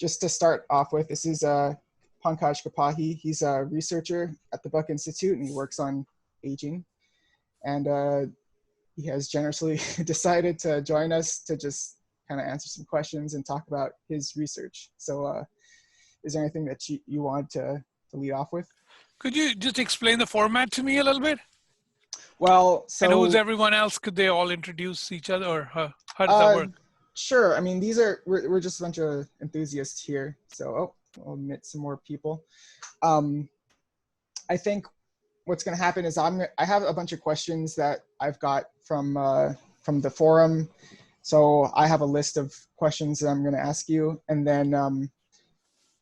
just to start off with, this is Pankaj Kapahi. He's a researcher at the Buck Institute, and he works on aging. And he has generously decided to join us to just kind of answer some questions and talk about his research. So is there anything that you want to lead off with? Could you just explain the format to me a little bit? Well, so... And who's everyone else? Could they all introduce each other, or how does that work? Sure. I mean, we're just a bunch of enthusiasts here. So, I'll admit some more people. I think what's going to happen is I have a bunch of questions that I've got from the forum. So I have a list of questions that I'm going to ask you, and then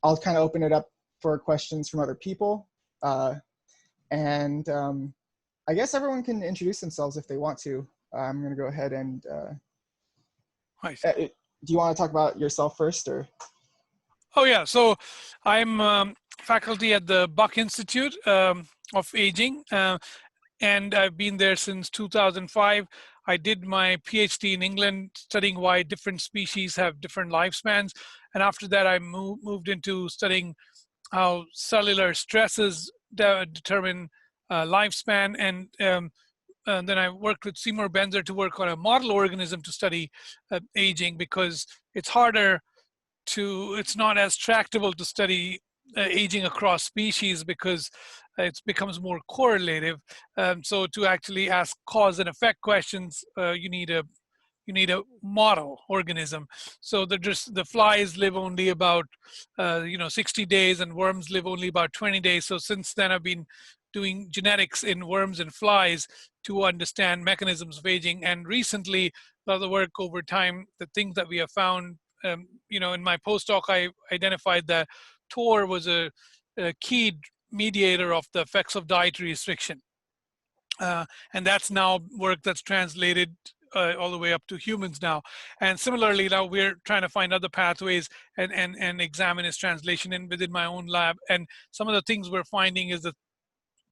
I'll kind of open it up for questions from other people. And I guess everyone can introduce themselves if they want to. I'm going to go ahead and do you want to talk about yourself first, or? Oh yeah, so I'm faculty at the Buck Institute of Aging, and I've been there since 2005. I did my PhD in England studying why different species have different lifespans, and after that I moved into studying how cellular stresses determine lifespan, and then I worked with Seymour Benzer to work on a model organism to study aging, because it's not as tractable to study aging across species, because it becomes more correlative. So to actually ask cause and effect questions, you need a model organism. So the flies live only about 60 days, and worms live only about 20 days. So since then I've been doing genetics in worms and flies to understand mechanisms of aging. And recently, a lot of the work over time, the things that we have found, in my postdoc, I identified that TOR was a key mediator of the effects of dietary restriction. And that's now work that's translated all the way up to humans now. And similarly, now we're trying to find other pathways and examine its translation within my own lab. And some of the things we're finding is that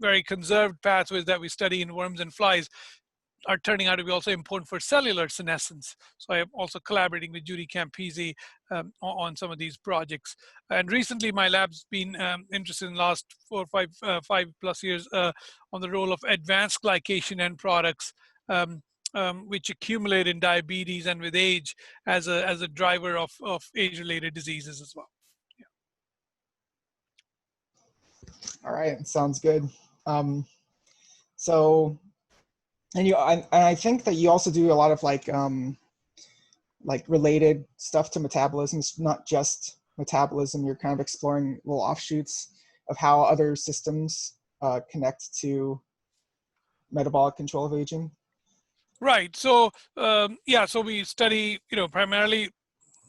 very conserved pathways that we study in worms and flies are turning out to be also important for cellular senescence. So I am also collaborating with Judy Campisi on some of these projects. And recently my lab's been interested in the last 4 or 5+ years on the role of advanced glycation end products, which accumulate in diabetes and with age as a driver of age-related diseases as well. All right, sounds good. So, and I think that you also do a lot of like related stuff to metabolism. It's not just metabolism. You're kind of exploring little offshoots of how other systems connect to metabolic control of aging. Right. So so we study, primarily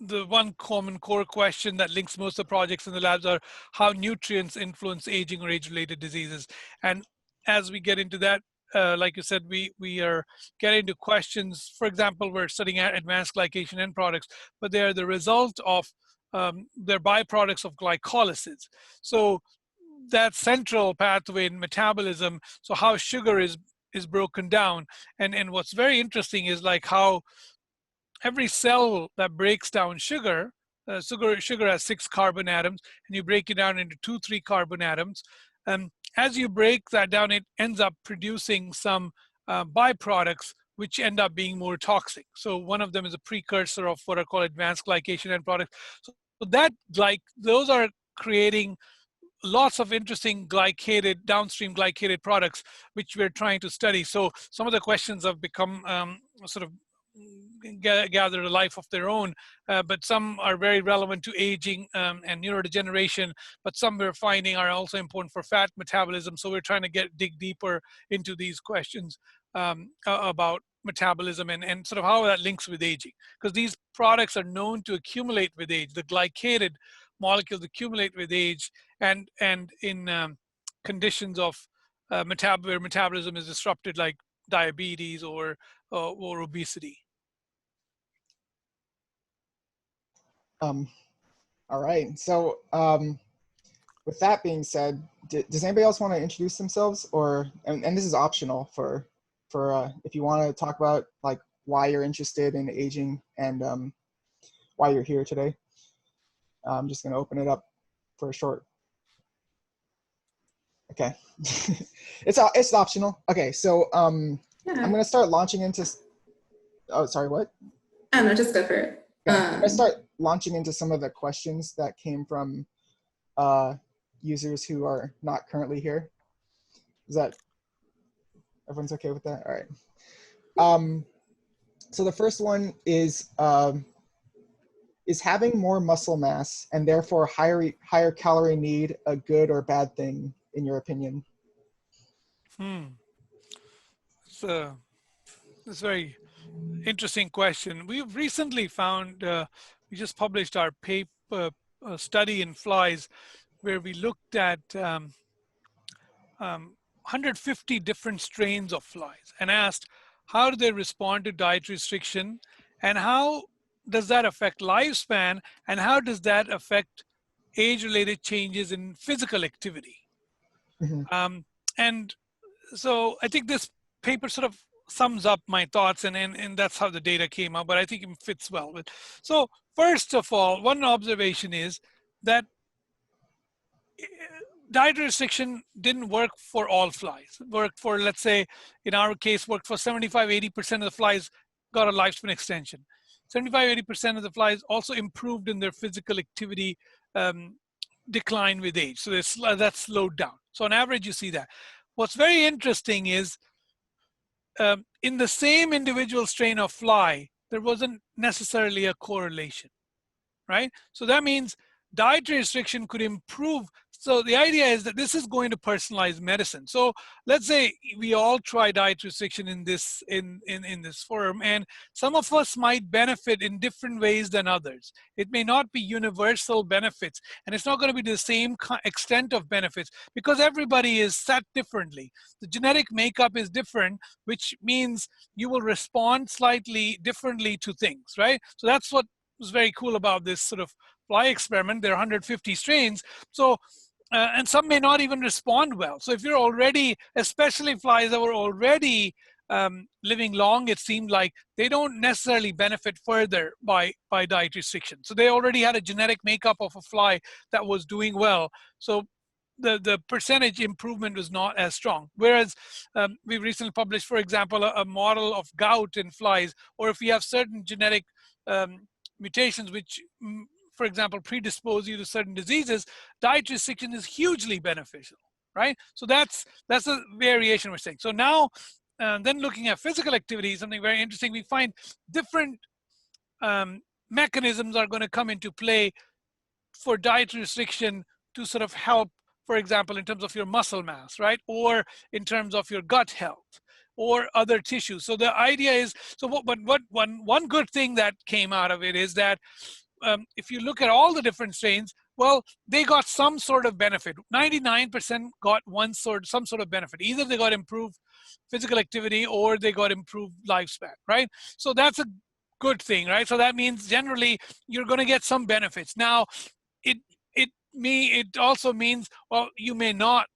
the one common core question that links most of the projects in the labs are how nutrients influence aging or age-related diseases. And as we get into that, like you said, we are getting to questions. For example, we're studying advanced glycation end products, but they are the result of they're byproducts of glycolysis. So that central pathway in metabolism, so how sugar is broken down. And what's very interesting is like how every cell that breaks down sugar has 6 carbon atoms, and you break it down into 2-3 carbon atoms. As you break that down, it ends up producing some byproducts which end up being more toxic. So one of them is a precursor of what are called advanced glycation end products. So those are creating lots of interesting downstream glycated products, which we're trying to study. So some of the questions have become sort of gather a life of their own, but some are very relevant to aging and neurodegeneration, but some we're finding are also important for fat metabolism. So we're trying to dig deeper into these questions about metabolism and sort of how that links with aging, because these products are known to accumulate with age. The glycated molecules accumulate with age, and in conditions of where metabolism is disrupted, like diabetes or obesity. All right. So with that being said, does anybody else want to introduce themselves, and this is optional for if you want to talk about like why you're interested in aging and why you're here today? I'm just going to open it up for a short. Okay. It's optional. Okay, so I'm going to start launching into, oh, sorry, what? No, just go for it. Okay. I'm going to start launching into some of the questions that came from users who are not currently here. Is that, everyone's okay with that? All right. So the first one is having more muscle mass and therefore higher calorie need a good or bad thing in your opinion? It's a very interesting question. We've recently found, we just published our paper study in flies where we looked at 150 different strains of flies and asked how do they respond to diet restriction and how does that affect lifespan and how does that affect age-related changes in physical activity. Mm-hmm. And so I think this paper sort of sums up my thoughts and that's how the data came out, but I think it fits well. So first of all, one observation is that diet restriction didn't work for all flies. It worked for, let's say, in our case, worked for 75–80% of the flies got a lifespan extension. 75–80% of the flies also improved in their physical activity decline with age. So that slowed down. So on average, you see that. What's very interesting is in the same individual strain of fly, there wasn't necessarily a correlation, right? So that means dietary restriction could improve. So the idea is that this is going to personalize medicine. So let's say we all try diet restriction in this forum, and some of us might benefit in different ways than others. It may not be universal benefits, and it's not going to be the same extent of benefits because everybody is set differently. The genetic makeup is different, which means you will respond slightly differently to things, right? So that's what was very cool about this sort of fly experiment. There are 150 strains. So, and some may not even respond well. So if you're already, especially flies that were already living long, it seemed like they don't necessarily benefit further by diet restriction. So they already had a genetic makeup of a fly that was doing well. So the percentage improvement was not as strong. Whereas we recently published, for example, a model of gout in flies, or if you have certain genetic mutations which, for example, predispose you to certain diseases, diet restriction is hugely beneficial, right? So that's a variation we're saying. So now, then looking at physical activity, something very interesting, we find different mechanisms are going to come into play for diet restriction to sort of help, for example, in terms of your muscle mass, right? Or in terms of your gut health or other tissues. So the idea is, so one good thing that came out of it is that if you look at all the different strains, well, they got some sort of benefit. 99% got some sort of benefit. Either they got improved physical activity or they got improved lifespan, right? So that's a good thing, right? So that means generally you're going to get some benefits. Now, it also means, well, you may not,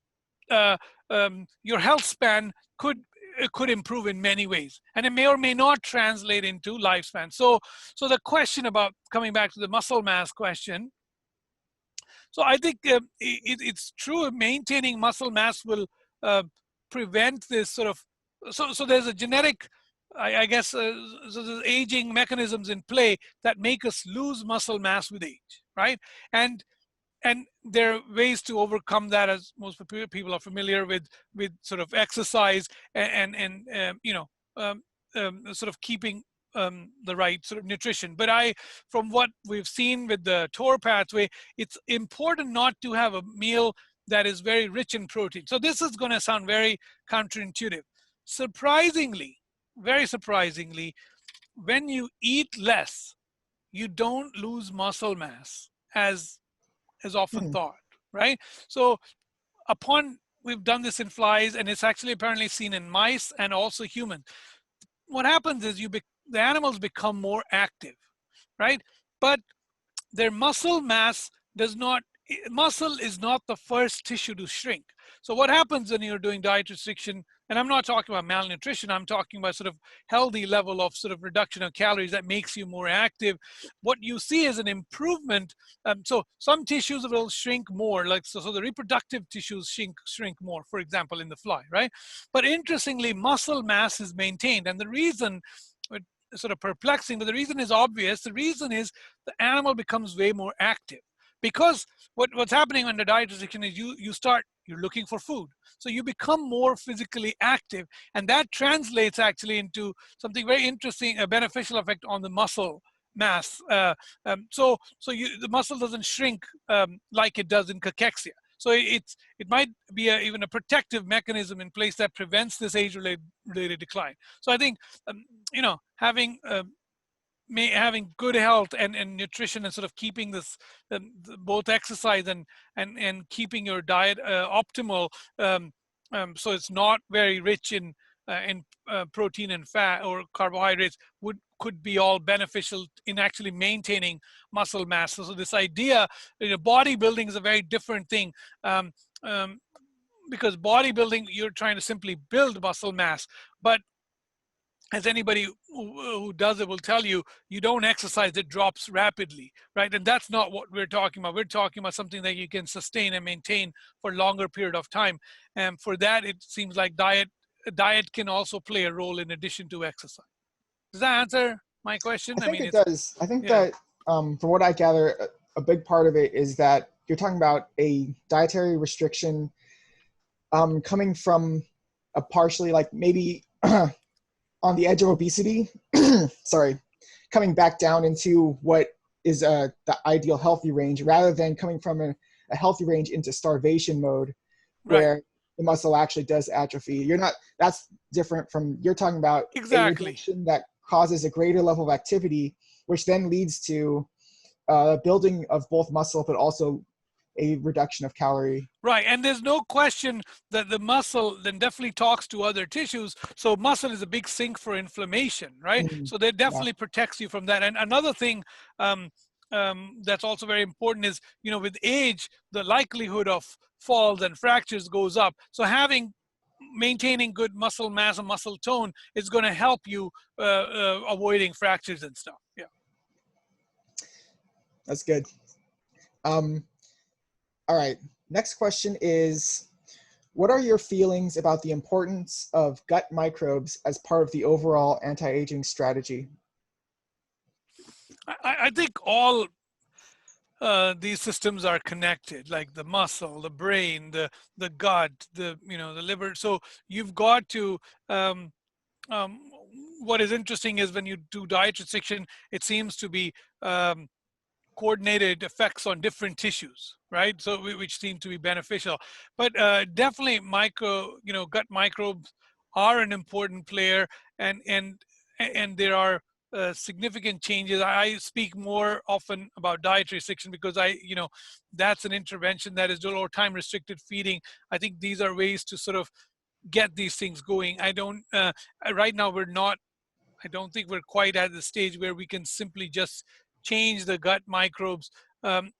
your health span could improve in many ways, and it may or may not translate into lifespan. So the question about, coming back to the muscle mass question, so I think it's true maintaining muscle mass will prevent this sort of, so there's a genetic, I guess, so there's aging mechanisms in play that make us lose muscle mass with age, right? And there are ways to overcome that, as most people are familiar with sort of exercise and sort of keeping the right sort of nutrition. But from what we've seen with the TOR pathway, it's important not to have a meal that is very rich in protein. So this is going to sound very counterintuitive. Surprisingly, very surprisingly, when you eat less, you don't lose muscle mass as often thought, right? So we've done this in flies, and it's actually apparently seen in mice and also humans. What happens is the animals become more active, right? But their muscle mass muscle is not the first tissue to shrink. So what happens when you're doing diet restriction and I'm not talking about malnutrition, I'm talking about sort of healthy level of sort of reduction of calories that makes you more active, what you see is an improvement. So some tissues will shrink more, like so the reproductive tissues shrink more, for example, in the fly, right? But interestingly, muscle mass is maintained. And the reason, sort of perplexing, but the reason is obvious. The reason is the animal becomes way more active. Because what's happening under diet restriction is you're looking for food. So you become more physically active, and that translates actually into something very interesting, a beneficial effect on the muscle mass. The muscle doesn't shrink like it does in cachexia. So it might be even a protective mechanism in place that prevents this age-related decline. So I think having good health and nutrition and sort of keeping this both exercise and keeping your diet optimal, so it's not very rich in protein and fat or carbohydrates, could be all beneficial in actually maintaining muscle mass. So this idea, bodybuilding is a very different thing. Because bodybuilding, you're trying to simply build muscle mass, but as anybody who does it will tell you, you don't exercise, it drops rapidly, right? And that's not what we're talking about. We're talking about something that you can sustain and maintain for a longer period of time. And for that, it seems like diet can also play a role in addition to exercise. Does that answer my question? I think it does. I think that from what I gather, a big part of it is that you're talking about a dietary restriction coming from a partially like maybe on the edge of obesity, sorry, coming back down into what is the ideal healthy range, rather than coming from a healthy range into starvation mode, where the muscle actually does atrophy. That's different from, you're talking about a reduction that causes a greater level of activity, which then leads to building of both muscle, but also a reduction of calorie. Right, and there's no question that the muscle then definitely talks to other tissues. So muscle is a big sink for inflammation, right? So that definitely protects you from that. And another thing that's also very important is, with age, the likelihood of falls and fractures goes up. So maintaining good muscle mass and muscle tone is going to help you avoiding fractures and stuff. Yeah. That's good. All right, next question is, what are your feelings about the importance of gut microbes as part of the overall anti-aging strategy? I think all these systems are connected, like the muscle, the brain, the gut, the liver. So you've got to, what is interesting is when you do diet restriction, it seems to be coordinated effects on different tissues, right? So which seem to be beneficial. But definitely gut microbes are an important player, and there are significant changes. I speak more often about dietary restriction because that's an intervention that is low time restricted feeding. I think these are ways to sort of get these things going. Right now I don't think we're quite at the stage where we can simply just change the gut microbes and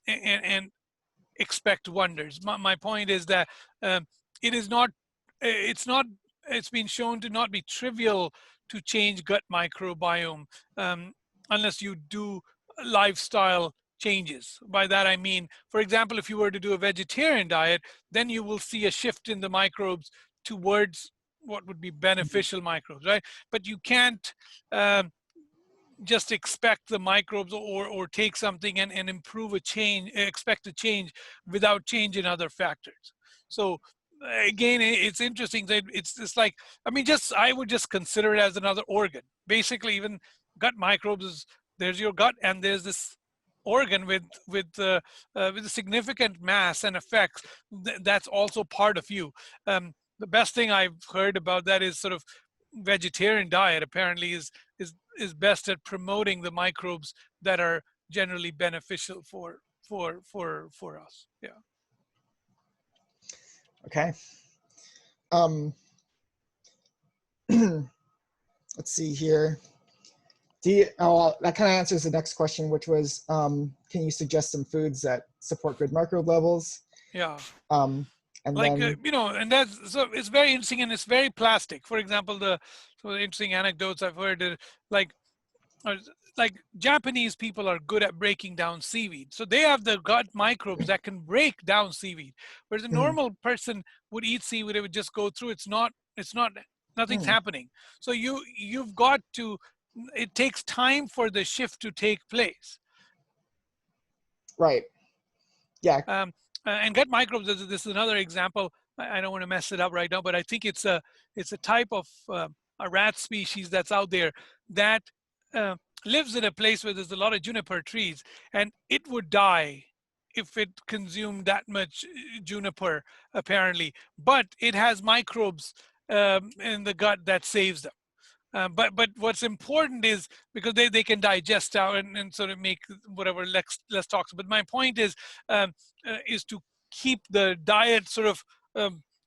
expect wonders. My point is that it's been shown to not be trivial to change gut microbiome unless you do lifestyle changes. By that I mean, for example, if you were to do a vegetarian diet, then you will see a shift in the microbes towards what would be beneficial microbes, right? But you can't just expect the microbes or take something and expect a change without change in other factors. So again, it's interesting that it's just like, I would just consider it as another organ. Basically, even gut microbes there's your gut, and there's this organ with a significant mass and effects that's also part of you. The best thing I've heard about that is sort of vegetarian diet apparently is best at promoting the microbes that are generally beneficial for us. Yeah. Okay. Let's see here. That kind of answers the next question, which was, can you suggest some foods that support good microbe levels? Yeah. And like then, you know, and that's, so it's very interesting and it's very plastic. For example, the interesting anecdotes I've heard, like uh, like Japanese people are good at breaking down seaweed, so they have the gut microbes that can break down seaweed, whereas a mhm, normal person would eat seaweed, it would just go through. It's not nothing's mhm, happening. So you've got to, it takes time for the shift to take place. right. Yeah. And gut microbes, this is another example. I don't want to mess it up right now, but I think it's a type of a rat species that's out there that uh, lives in a place where there's a lot of juniper trees, and it would die if it consumed that much juniper, apparently. But it has microbes in the gut that saves them. But what's important is because they can digest out and sort of make whatever less toxic. But my point is to keep the diet sort of,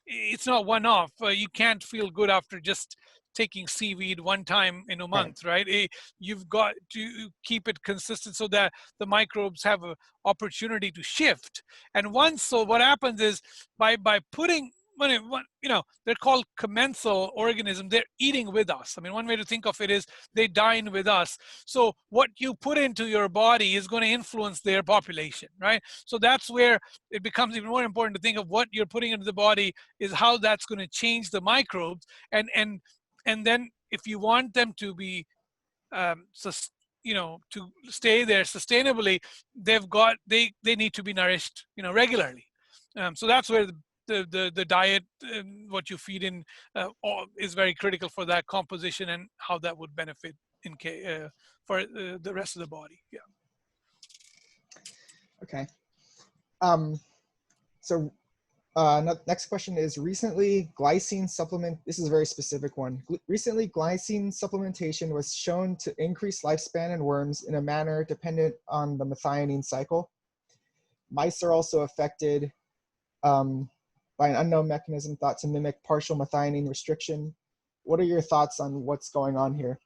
it's not one off. You can't feel good after just taking seaweed one time in a Right. month, right? You've got to keep it consistent so that the microbes have an opportunity to shift. And once, so what happens is by putting, you know, they're called commensal organisms. They're eating with us. I mean, one way to think of it is they dine with us. So what you put into your body is going to influence their population, right? So that's where it becomes even more important to think of what you're putting into the body is how that's going to change the microbes. And then if you want them to be you know, to stay there sustainably, they need to be nourished, you know, regularly. So that's where the diet, what you feed in, is very critical for that composition and how that would benefit for the rest of the body. Yeah. Okay. So next question is, recently glycine supplement, this is a very specific one. Recently glycine supplementation was shown to increase lifespan in worms in a manner dependent on the methionine cycle. Mice are also affected by an unknown mechanism thought to mimic partial methionine restriction. What are your thoughts on what's going on here?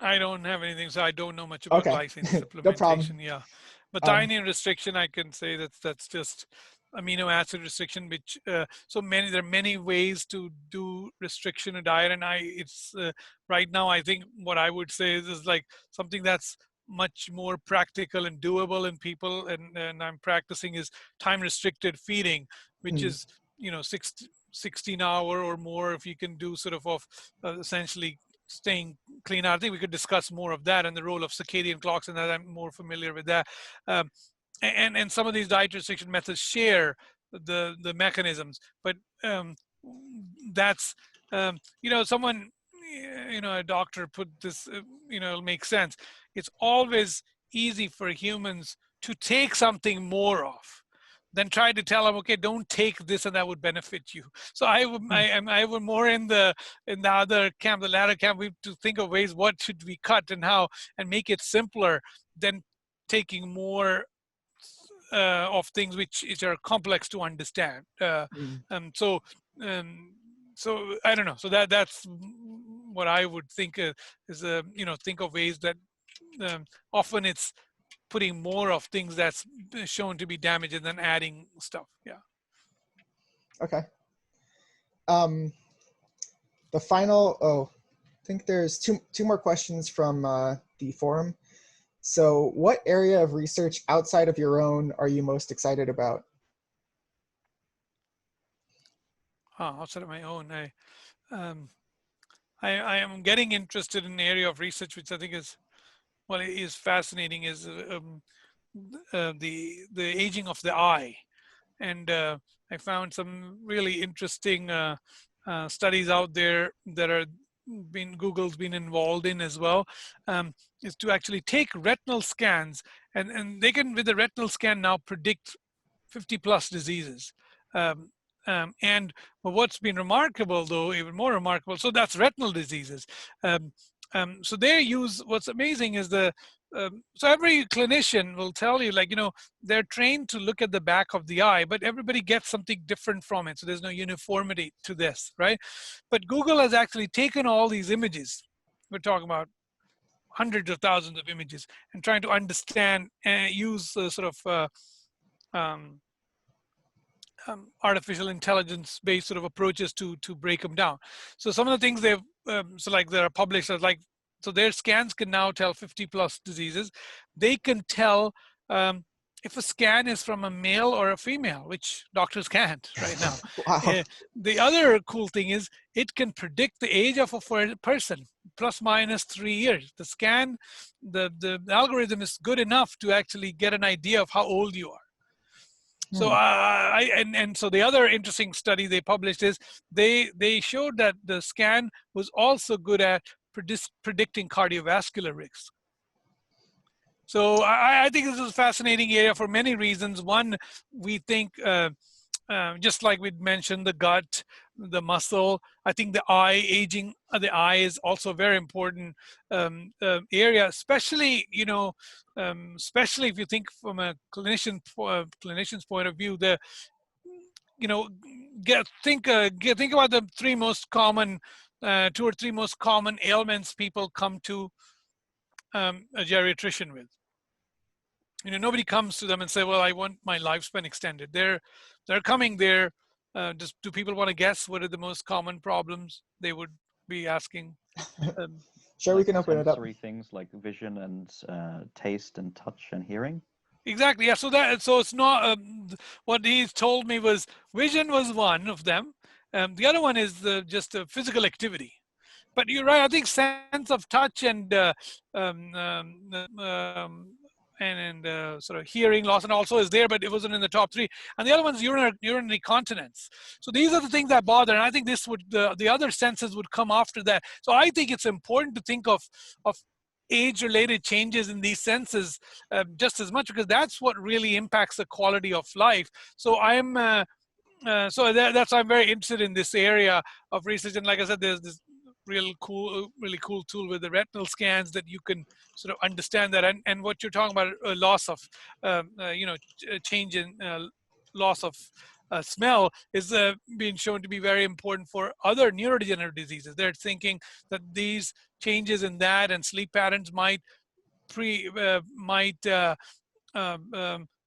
I don't have anything, so I don't know much about Okay, glycine no problem. supplementation. Yeah, Um, methionine restriction, I can say that's just amino acid restriction. Which there are many ways to do restriction of diet, and it's right now I think what I would say is like something that's much more practical and doable in people, and I'm practicing is time restricted feeding, which mm, is, you know, 16-hour or more if you can do sort of essentially staying clean out. I think we could discuss more of that and the role of circadian clocks, and that I'm more familiar with that. Um, and some of these diet restriction methods share the mechanisms, but that's you know, someone, you know, a doctor put this, you know, it'll make sense. It's always easy for humans to take something more of than try to tell them, okay, don't take this and that would benefit you. So mm, I would more in the other camp, the latter camp. We have to think of ways what should we cut and how, and make it simpler than taking more of things which are complex to understand. mm. So um, so I don't know. So that's what I would think is you know, think of ways that often it's putting more of things that's shown to be damaging than adding stuff. Yeah. Okay. Um, the final, oh, I think there's two more questions from the forum. So what area of research outside of your own are you most excited about? Outside of my own, um, I am getting interested in an area of research which I think is, well, it is fascinating, is the aging of the eye. And I found some really interesting studies out there that are Google's been involved in as well, is to actually take retinal scans, and they can, with the retinal scan now, predict 50 plus diseases. Um, and what's been remarkable, though, even more remarkable, so that's retinal diseases. So they use, what's amazing is so every clinician will tell you, like, you know, they're trained to look at the back of the eye, but everybody gets something different from it. So there's no uniformity to this, right? But Google has actually taken all these images. We're talking about hundreds of thousands of images, and trying to understand and use sort of um, artificial intelligence-based sort of approaches to break them down. So some of the things they've so like that are published are like, so their scans can now tell 50 plus diseases. They can tell if a scan is from a male or a female, which doctors can't right now. Wow. The other cool thing is it can predict the age of a person plus minus 3 years. The scan, the algorithm is good enough to actually get an idea of how old you are. So so the other interesting study they published is they showed that the scan was also good at predicting cardiovascular risk. So I think this is a fascinating area for many reasons. One, we think just like we mentioned, the gut, the muscle. I think the eye, aging of the eye is also a very important area, especially, you know, especially if you think from a clinician's point of view, the, you know, think about the three most common, 2 or 3 most common ailments people come to a geriatrician with. You know, nobody comes to them and say, well, I want my lifespan extended. They're coming there. Just, do people want to guess what are the most common problems they would be asking? Sure, like we can open it up. sensory things like vision and taste and touch and hearing. Exactly. Yeah. So it's not what he told me was vision was one of them. The other one is just physical activity. But you're right. I think sense of touch and sort of hearing loss and also is there, but it wasn't in the top 3. And the other one's urinary continence. So these are the things that bother. And I think this would the other senses would come after that. So I think it's important to think of age-related changes in these senses just as much, because that's what really impacts the quality of life. So I'm that's why I'm very interested in this area of research. And like I said, there's this really cool tool with the retinal scans that you can sort of understand that. And what you're talking about, loss of, change in loss of smell is being shown to be very important for other neurodegenerative diseases. They're thinking that these changes in that and sleep patterns might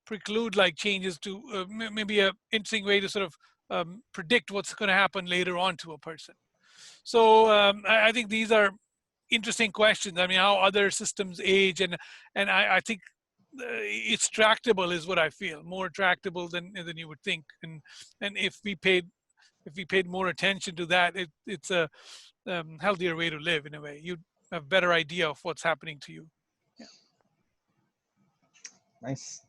preclude like changes to maybe an interesting way to sort of predict what's going to happen later on to a person. So I think these are interesting questions. I mean, how other systems age, and I think it's tractable is what I feel, more tractable than you would think. And if we paid more attention to that, it's a healthier way to live in a way. You'd have a better idea of what's happening to you. Yeah. Nice.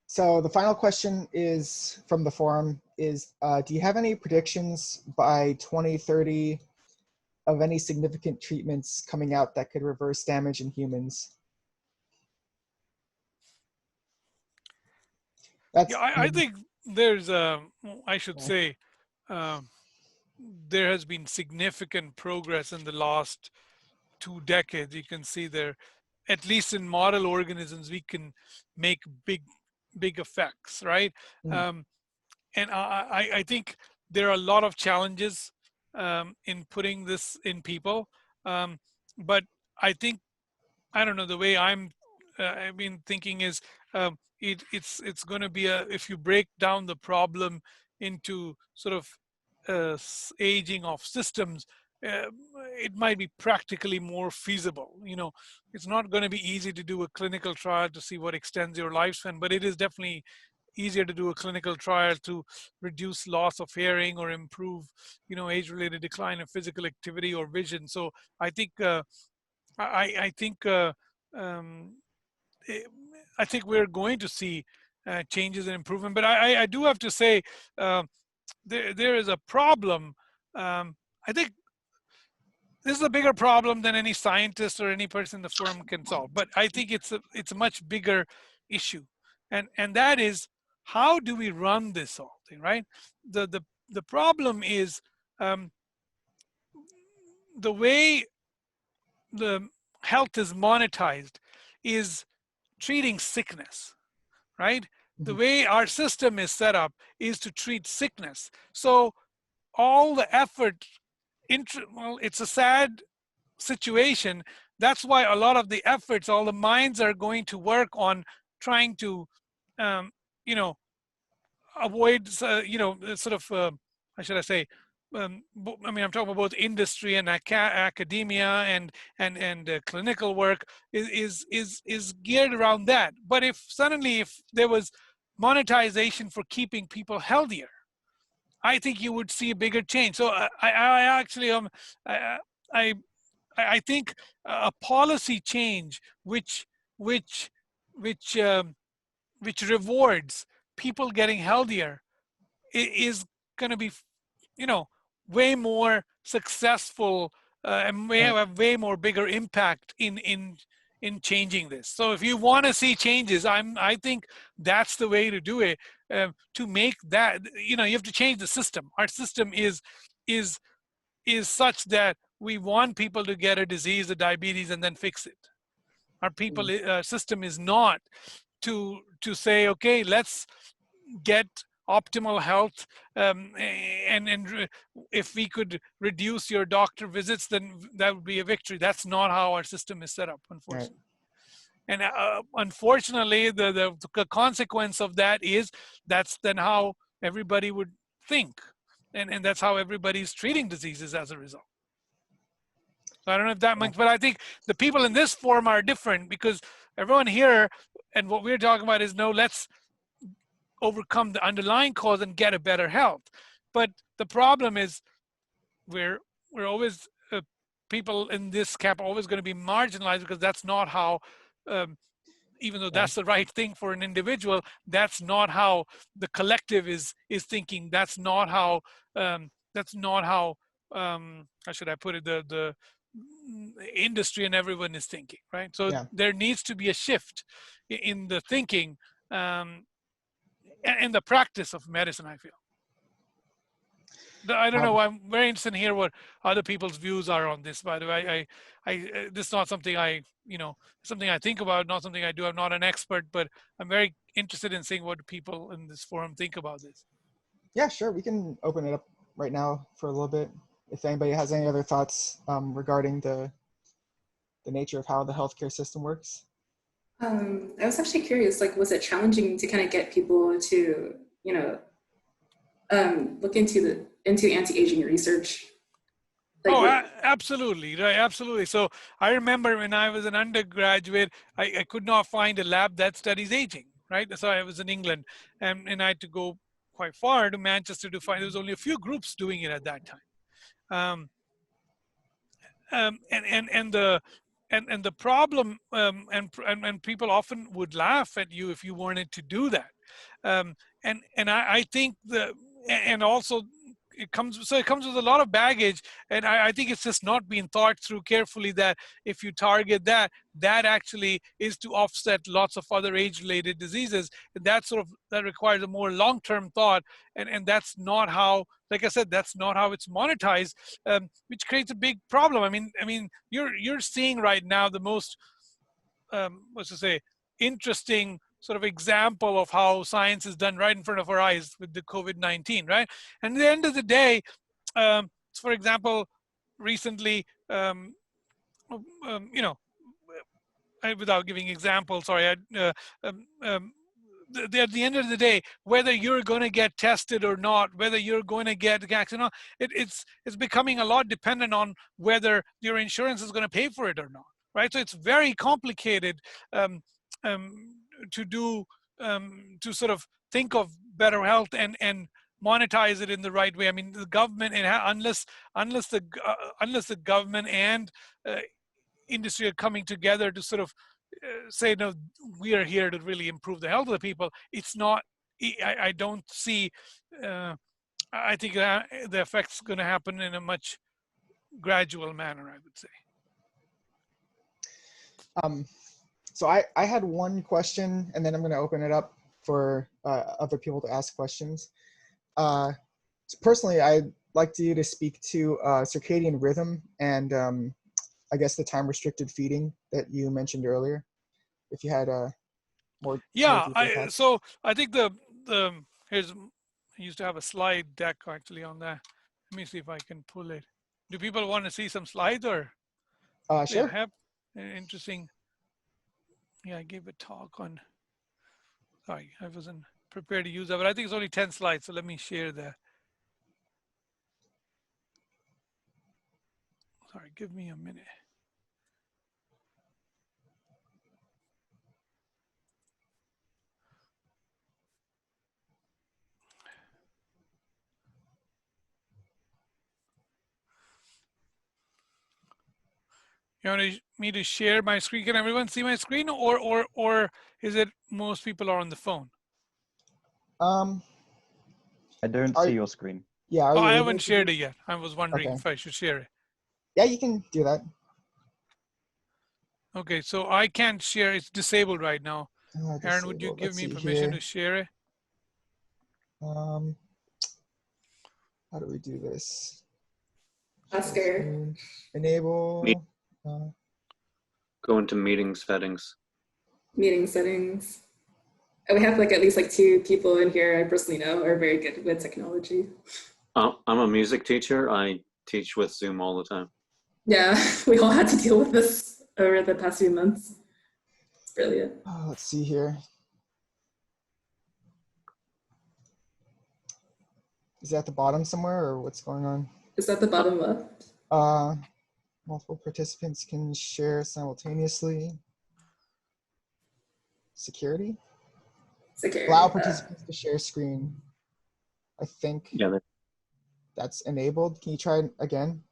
So the final question is from the forum is, do you have any predictions by 2030 of any significant treatments coming out that could reverse damage in humans? I think there's I should say there has been significant progress in the last 2 decades. You can see there, at least in model organisms, we can make big effects, right? And I think there are a lot of challenges in putting this in people, but I think, I don't know, the way I've been thinking is it's going to be if you break down the problem into sort of aging of systems, it might be practically more feasible. You know, it's not going to be easy to do a clinical trial to see what extends your lifespan, but it is definitely easier to do a clinical trial to reduce loss of hearing or improve, you know, age-related decline of physical activity or vision. So I think I think we're going to see changes and improvement. But I do have to say there is a problem. I think this is a bigger problem than any scientist or any person in the firm can solve. But I think it's a much bigger issue, and that is, how do we run this whole thing, right? The problem is the way the health is monetized is treating sickness, right? The way our system is set up is to treat sickness. So all the effort, well, it's a sad situation. That's why a lot of the efforts, all the minds are going to work on trying to, avoid, sort of, how should I say, I mean, I'm talking about both industry and academia and clinical work is geared around that. But if there was monetization for keeping people healthier, I think you would see a bigger change. So I actually I, I I think a policy change which which um, which rewards people getting healthier is going to be, you know, way more successful, and may Right. have a way more bigger impact in changing this. So if you want to see changes, I think that's the way to do it. To make that, you know, you have to change the system. Our system is such that we want people to get a disease, a diabetes, and then fix it. Our people system is not to say, okay, let's get optimal health, and if we could reduce your doctor visits, then that would be a victory. That's not how our system is set up, Right. unfortunately. And unfortunately, the consequence of that is that's then how everybody would think, and that's how everybody's treating diseases as a result. So I don't know if that Yeah. much, but I think the people in this forum are different, because everyone here, and what we're talking about is, no, let's overcome the underlying cause and get a better health. But the problem is we're always, people in this camp are always going to be marginalized, because that's not how, even though that's the right thing for an individual, that's not how the collective is thinking. That's not how, how should I put it, the industry and everyone is thinking, right? So Yeah. there needs to be a shift in the thinking, and the practice of medicine, I feel. I don't know. I'm very interested to hear what other people's views are on this. By the way, this is not something something I think about, not something I do. I'm not an expert, but I'm very interested in seeing what people in this forum think about this. Yeah, sure. We can open it up right now for a little bit. If anybody has any other thoughts regarding the nature of how the healthcare system works. I was actually curious, like, was it challenging to kind of get people to, look into anti-aging research? Like, Absolutely, right, absolutely. So I remember when I was an undergraduate, I could not find a lab that studies aging, right? So I was in England, and I had to go quite far to Manchester to find, there was only a few groups doing it at that time. And the problem, and people often would laugh at you if you wanted to do that, and I think and also it comes with a lot of baggage, and I think it's just not being thought through carefully, that if you target that actually is to offset lots of other age-related diseases. That requires a more long-term thought, and that's not how, like I said, that's not how it's monetized, which creates a big problem. I mean, you're seeing right now the most, what's to say, interesting sort of example of how science is done right in front of our eyes with the COVID-19, right? And at the end of the day, for example, recently, without giving examples, sorry, at the end of the day, whether you're going to get tested or not, whether you're going to get vaccinated or not, it's becoming a lot dependent on whether your insurance is going to pay for it or not, right? So it's very complicated to do, to sort of think of better health and monetize it in the right way. I mean, the government, unless the government and industry are coming together to sort of say, no, we are here to really improve the health of the people, it's not, I don't see, I think the effect's going to happen in a much gradual manner, I would say. So I had one question, and then I'm going to open it up for other people to ask questions. So personally, I'd like you to speak to circadian rhythm and I guess the time-restricted feeding that you mentioned earlier. If you had more. So I think I used to have a slide deck actually on that. Let me see if I can pull it. Do people want to see some slides, or? Sure. Yeah, I have an interesting. Yeah, I gave a talk on. Sorry, I wasn't prepared to use that, but I think it's only 10 slides. So let me share that. Sorry, give me a minute. You want me to share my screen? Can everyone see my screen, or is it most people are on the phone? I don't see your screen. Yeah, are Oh, you I able haven't to shared do- it yet. I was wondering Okay. if I should share it. Yeah, you can do that. Okay, so I can't share. It's disabled right now. Aaron, would you Disabled. give Let's me see permission here. to share it? How do we do this? Oscar. Enable. Go into meeting settings. Meeting settings. And we have like at least like 2 people in here I personally know are very good with technology. I'm a music teacher. I teach with Zoom all the time. Yeah, we all had to deal with this over the past few months. It's brilliant. Oh, let's see here. Is that at the bottom somewhere, or what's going on? Is that the bottom left? Multiple participants can share simultaneously. Security? Security. Allow participants to share screen. I think Yeah. that's enabled. Can you try it again?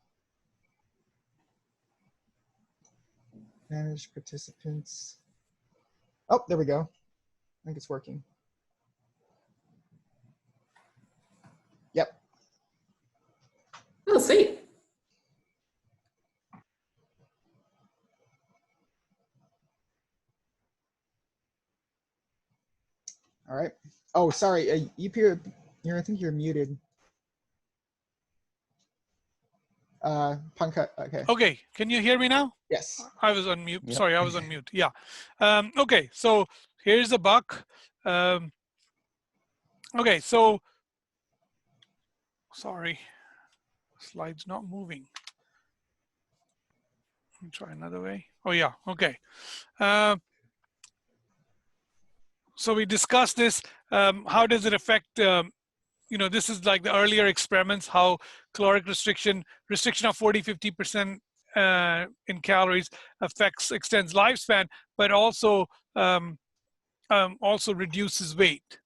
Manage participants. Oh, there we go. I think it's working. Yep. Oh, sweet. All right. Oh, sorry. I think you're muted. Pankaj. Okay. Okay, can you hear me now? Yes. I was on mute. Yep. Sorry, I was on mute. Yeah. Okay, so here's the buck. Okay, so sorry, slide's not moving. Let me try another way. Oh yeah. Okay. So we discussed this. How does it affect? This is like the earlier experiments. How caloric restriction of 40–50% in calories extends lifespan, but also reduces weight.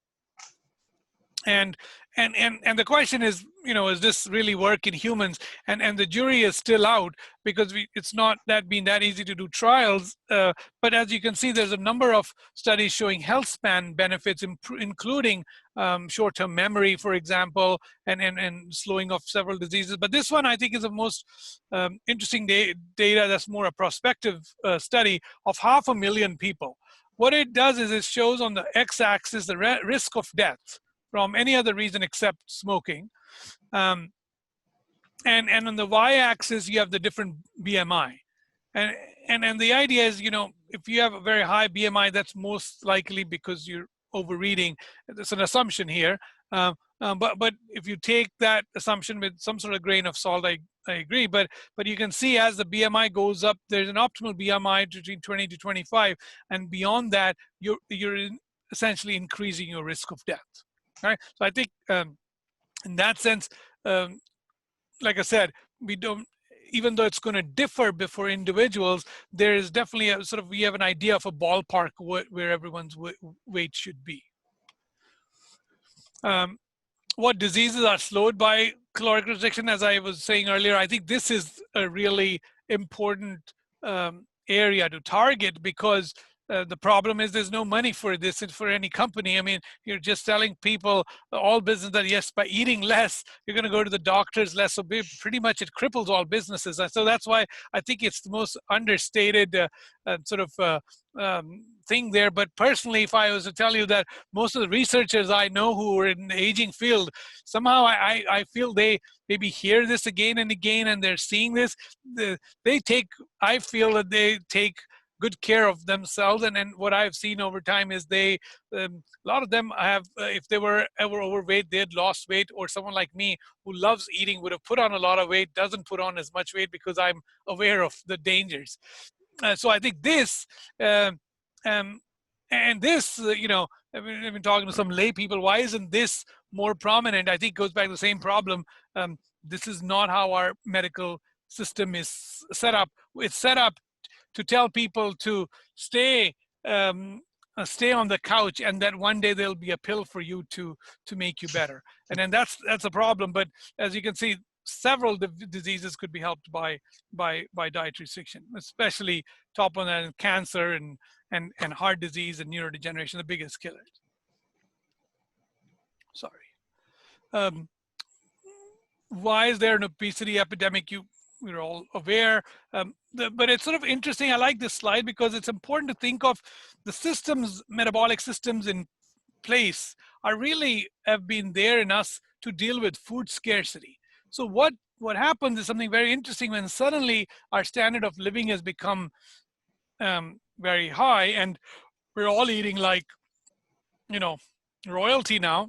And the question is, is this really work in humans? And the jury is still out, because it's not been that easy to do trials. But as you can see, there's a number of studies showing health span benefits, including short-term memory, for example, and slowing of several diseases. But this one, I think, is the most interesting data. That's more a prospective study of 500,000 people. What it does is it shows on the x-axis the risk of death from any other reason except smoking. And on the y-axis, you have the different BMI. And the idea is, if you have a very high BMI, that's most likely because you're overeating. It's an assumption here. But if you take that assumption with some sort of grain of salt, I agree. But you can see as the BMI goes up, there's an optimal BMI between 20 to 25. And beyond that, you're essentially increasing your risk of death. Right. So I think in that sense, like I said, we don't, even though it's going to differ for individuals, there is definitely we have an idea of a ballpark where everyone's weight should be. What diseases are slowed by caloric restriction? As I was saying earlier, I think this is a really important area to target, because the problem is there's no money for this for any company. I mean, you're just telling people, all business, that yes, by eating less, you're going to go to the doctors less. So pretty much it cripples all businesses. And so that's why I think it's the most understated thing there. But personally, if I was to tell you that most of the researchers I know who are in the aging field, somehow I feel they maybe hear this again and again, and they're seeing this. I feel that they take good care of themselves, and what I've seen over time is a lot of them have, if they were ever overweight, they had lost weight, or someone like me who loves eating would have put on a lot of weight, doesn't put on as much weight because I'm aware of the dangers. So I think this And this, I've been talking to some lay people. Why isn't this more prominent? I think it goes back to the same problem. This is not how our medical system is set up. It's set up to tell people to stay on the couch, and that one day there'll be a pill for you to make you better. And then that's a problem. But as you can see, several diseases could be helped by dietary restriction, especially top on that cancer and heart disease and neurodegeneration, the biggest killers. Sorry. Why is there an obesity epidemic? We're all aware, but it's sort of interesting. I like this slide because it's important to think of the systems, metabolic systems in place have been there in us to deal with food scarcity. So what happens is something very interesting when suddenly our standard of living has become very high, and we're all eating like, royalty now,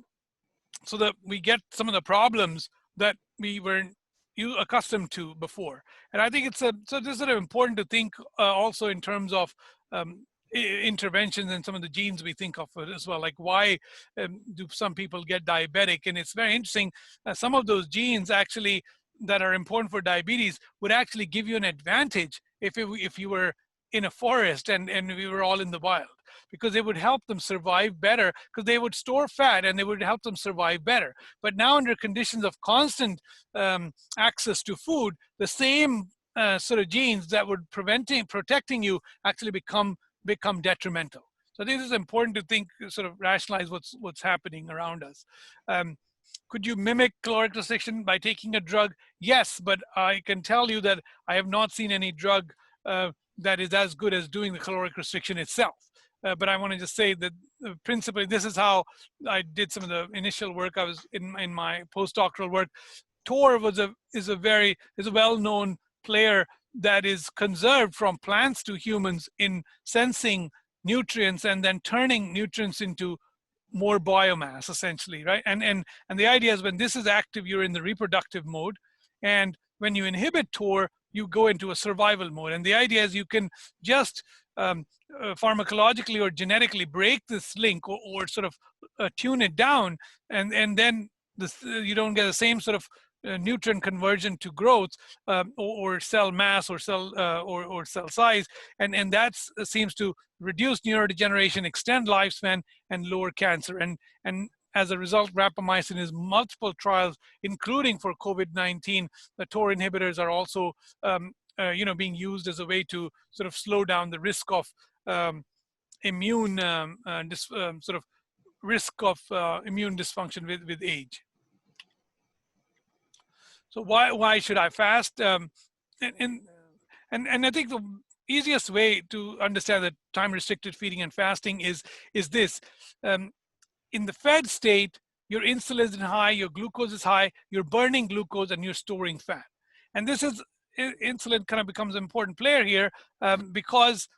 so that we get some of the problems that we weren't accustomed to before. And I think so this is sort of important to think also in terms of interventions and some of the genes we think of as well, like why do some people get diabetic? And it's very interesting, some of those genes actually that are important for diabetes would actually give you an advantage if you were in a forest and we were all in the wild, because it would help them survive better, because they would store fat and they would help them survive better. But now under conditions of constant access to food, the same sort of genes that were protecting you actually become detrimental. So this is important to think, sort of rationalize what's happening around us. Could you mimic caloric restriction by taking a drug? Yes, but I can tell you that I have not seen any drug that is as good as doing the caloric restriction itself. But I want to just say that principally, this is how I did some of the initial work. I was in my postdoctoral work. TOR is a well-known player that is conserved from plants to humans in sensing nutrients and then turning nutrients into more biomass, essentially, right? And the idea is when this is active, you're in the reproductive mode, and when you inhibit TOR, you go into a survival mode. And the idea is you can just pharmacologically or genetically break this link or sort of tune it down, and then you don't get the same sort of nutrient conversion to growth or cell mass or cell size, and that seems to reduce neurodegeneration, extend lifespan, and lower cancer. And as a result, rapamycin is multiple trials, including for COVID-19. The TOR inhibitors are also being used as a way to sort of slow down the risk of immune immune dysfunction with age. So why should I fast? And I think the easiest way to understand that time-restricted feeding and fasting is this. In the fed state, your insulin is high, your glucose is high, you're burning glucose and you're storing fat. And this is, insulin kind of becomes an important player here because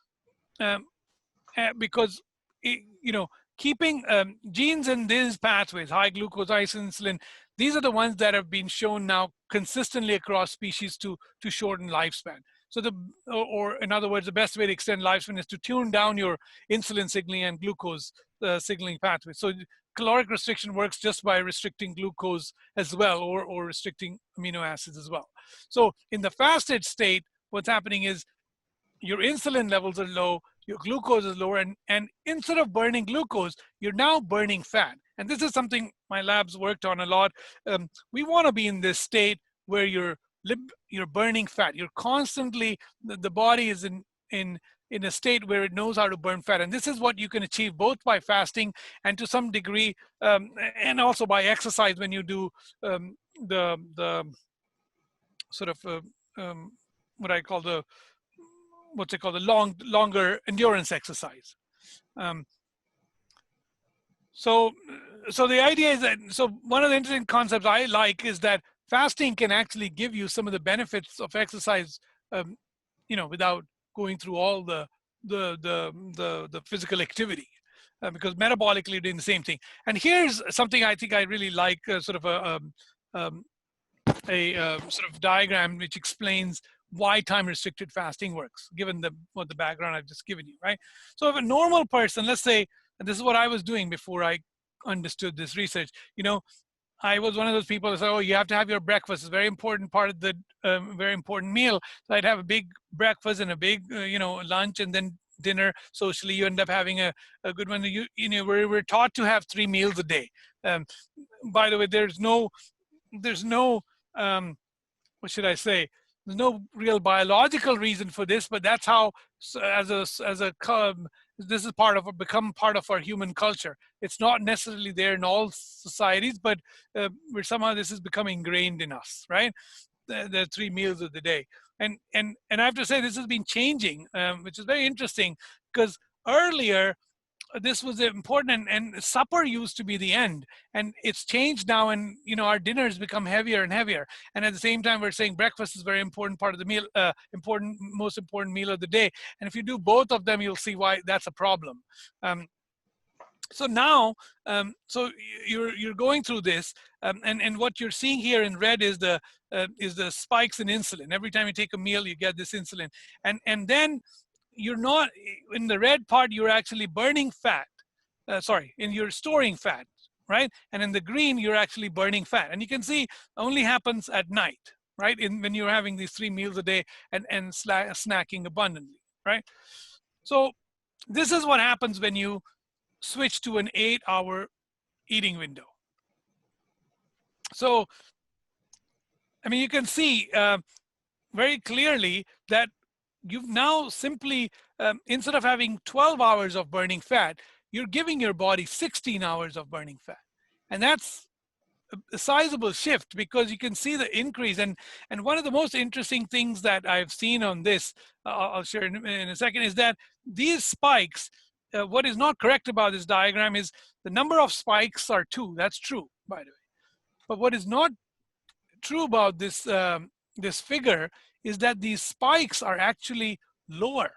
keeping genes in these pathways, high glucose, high insulin, these are the ones that have been shown now consistently across species to shorten lifespan. So or in other words, the best way to extend lifespan is to tune down your insulin signaling and glucose signaling pathways. So caloric restriction works just by restricting glucose as well, or restricting amino acids as well. So in the fasted state, what's happening is your insulin levels are low, your glucose is lower, and instead of burning glucose, you're now burning fat. And this is something my lab's worked on a lot. We want to be in this state where you're burning fat. You're constantly, the body is in a state where it knows how to burn fat. And this is what you can achieve both by fasting and to some degree, and also by exercise when you do the sort of what I call the longer endurance exercise. So the idea is that, so one of the interesting concepts I like is that fasting can actually give you some of the benefits of exercise, without going through all the physical activity, because metabolically you're doing the same thing. And here's something I think I really like, sort of a sort of diagram which explains why time-restricted fasting works, given what the background I've just given you, right? So if a normal person, let's say, and this is what I was doing before I understood this research, you know, I was one of those people who said, oh, you have to have your breakfast. It's a very important part of the very important meal. So I'd have a big breakfast and a big, you know, lunch and then dinner. Socially, you end up having a good one. You know, we're taught to have 3 meals a day. By the way, there's no what should I say? There's no real biological reason for this, but that's how, this is become part of our human culture. It's not necessarily there in all societies, but where somehow this is becoming ingrained in us, right? The 3 meals of the day, and I have to say this has been changing, which is very interesting, because earlier this was important, and supper used to be the end, and it's changed now, and you know, our dinners become heavier and heavier, and at the same time we're saying breakfast is a very important part of the meal, most important meal of the day, and if you do both of them, you'll see why that's a problem. So now, so you're going through this, and what you're seeing here in red is the spikes in insulin. Every time you take a meal, you get this insulin, and then you're not, in the red part, you're actually burning fat. You're storing fat, right? And in the green, you're actually burning fat. And you can see only happens at night, right? When you're having these 3 meals a day and snacking abundantly, right? So this is what happens when you switch to an 8-hour eating window. So, I mean, you can see very clearly that you've now simply, instead of having 12 hours of burning fat, you're giving your body 16 hours of burning fat. And that's a sizable shift, because you can see the increase. And one of the most interesting things that I've seen on this, I'll share in a second, is that these spikes, what is not correct about this diagram is the number of spikes are 2. That's true, by the way. But what is not true about this, this figure is that these spikes are actually lower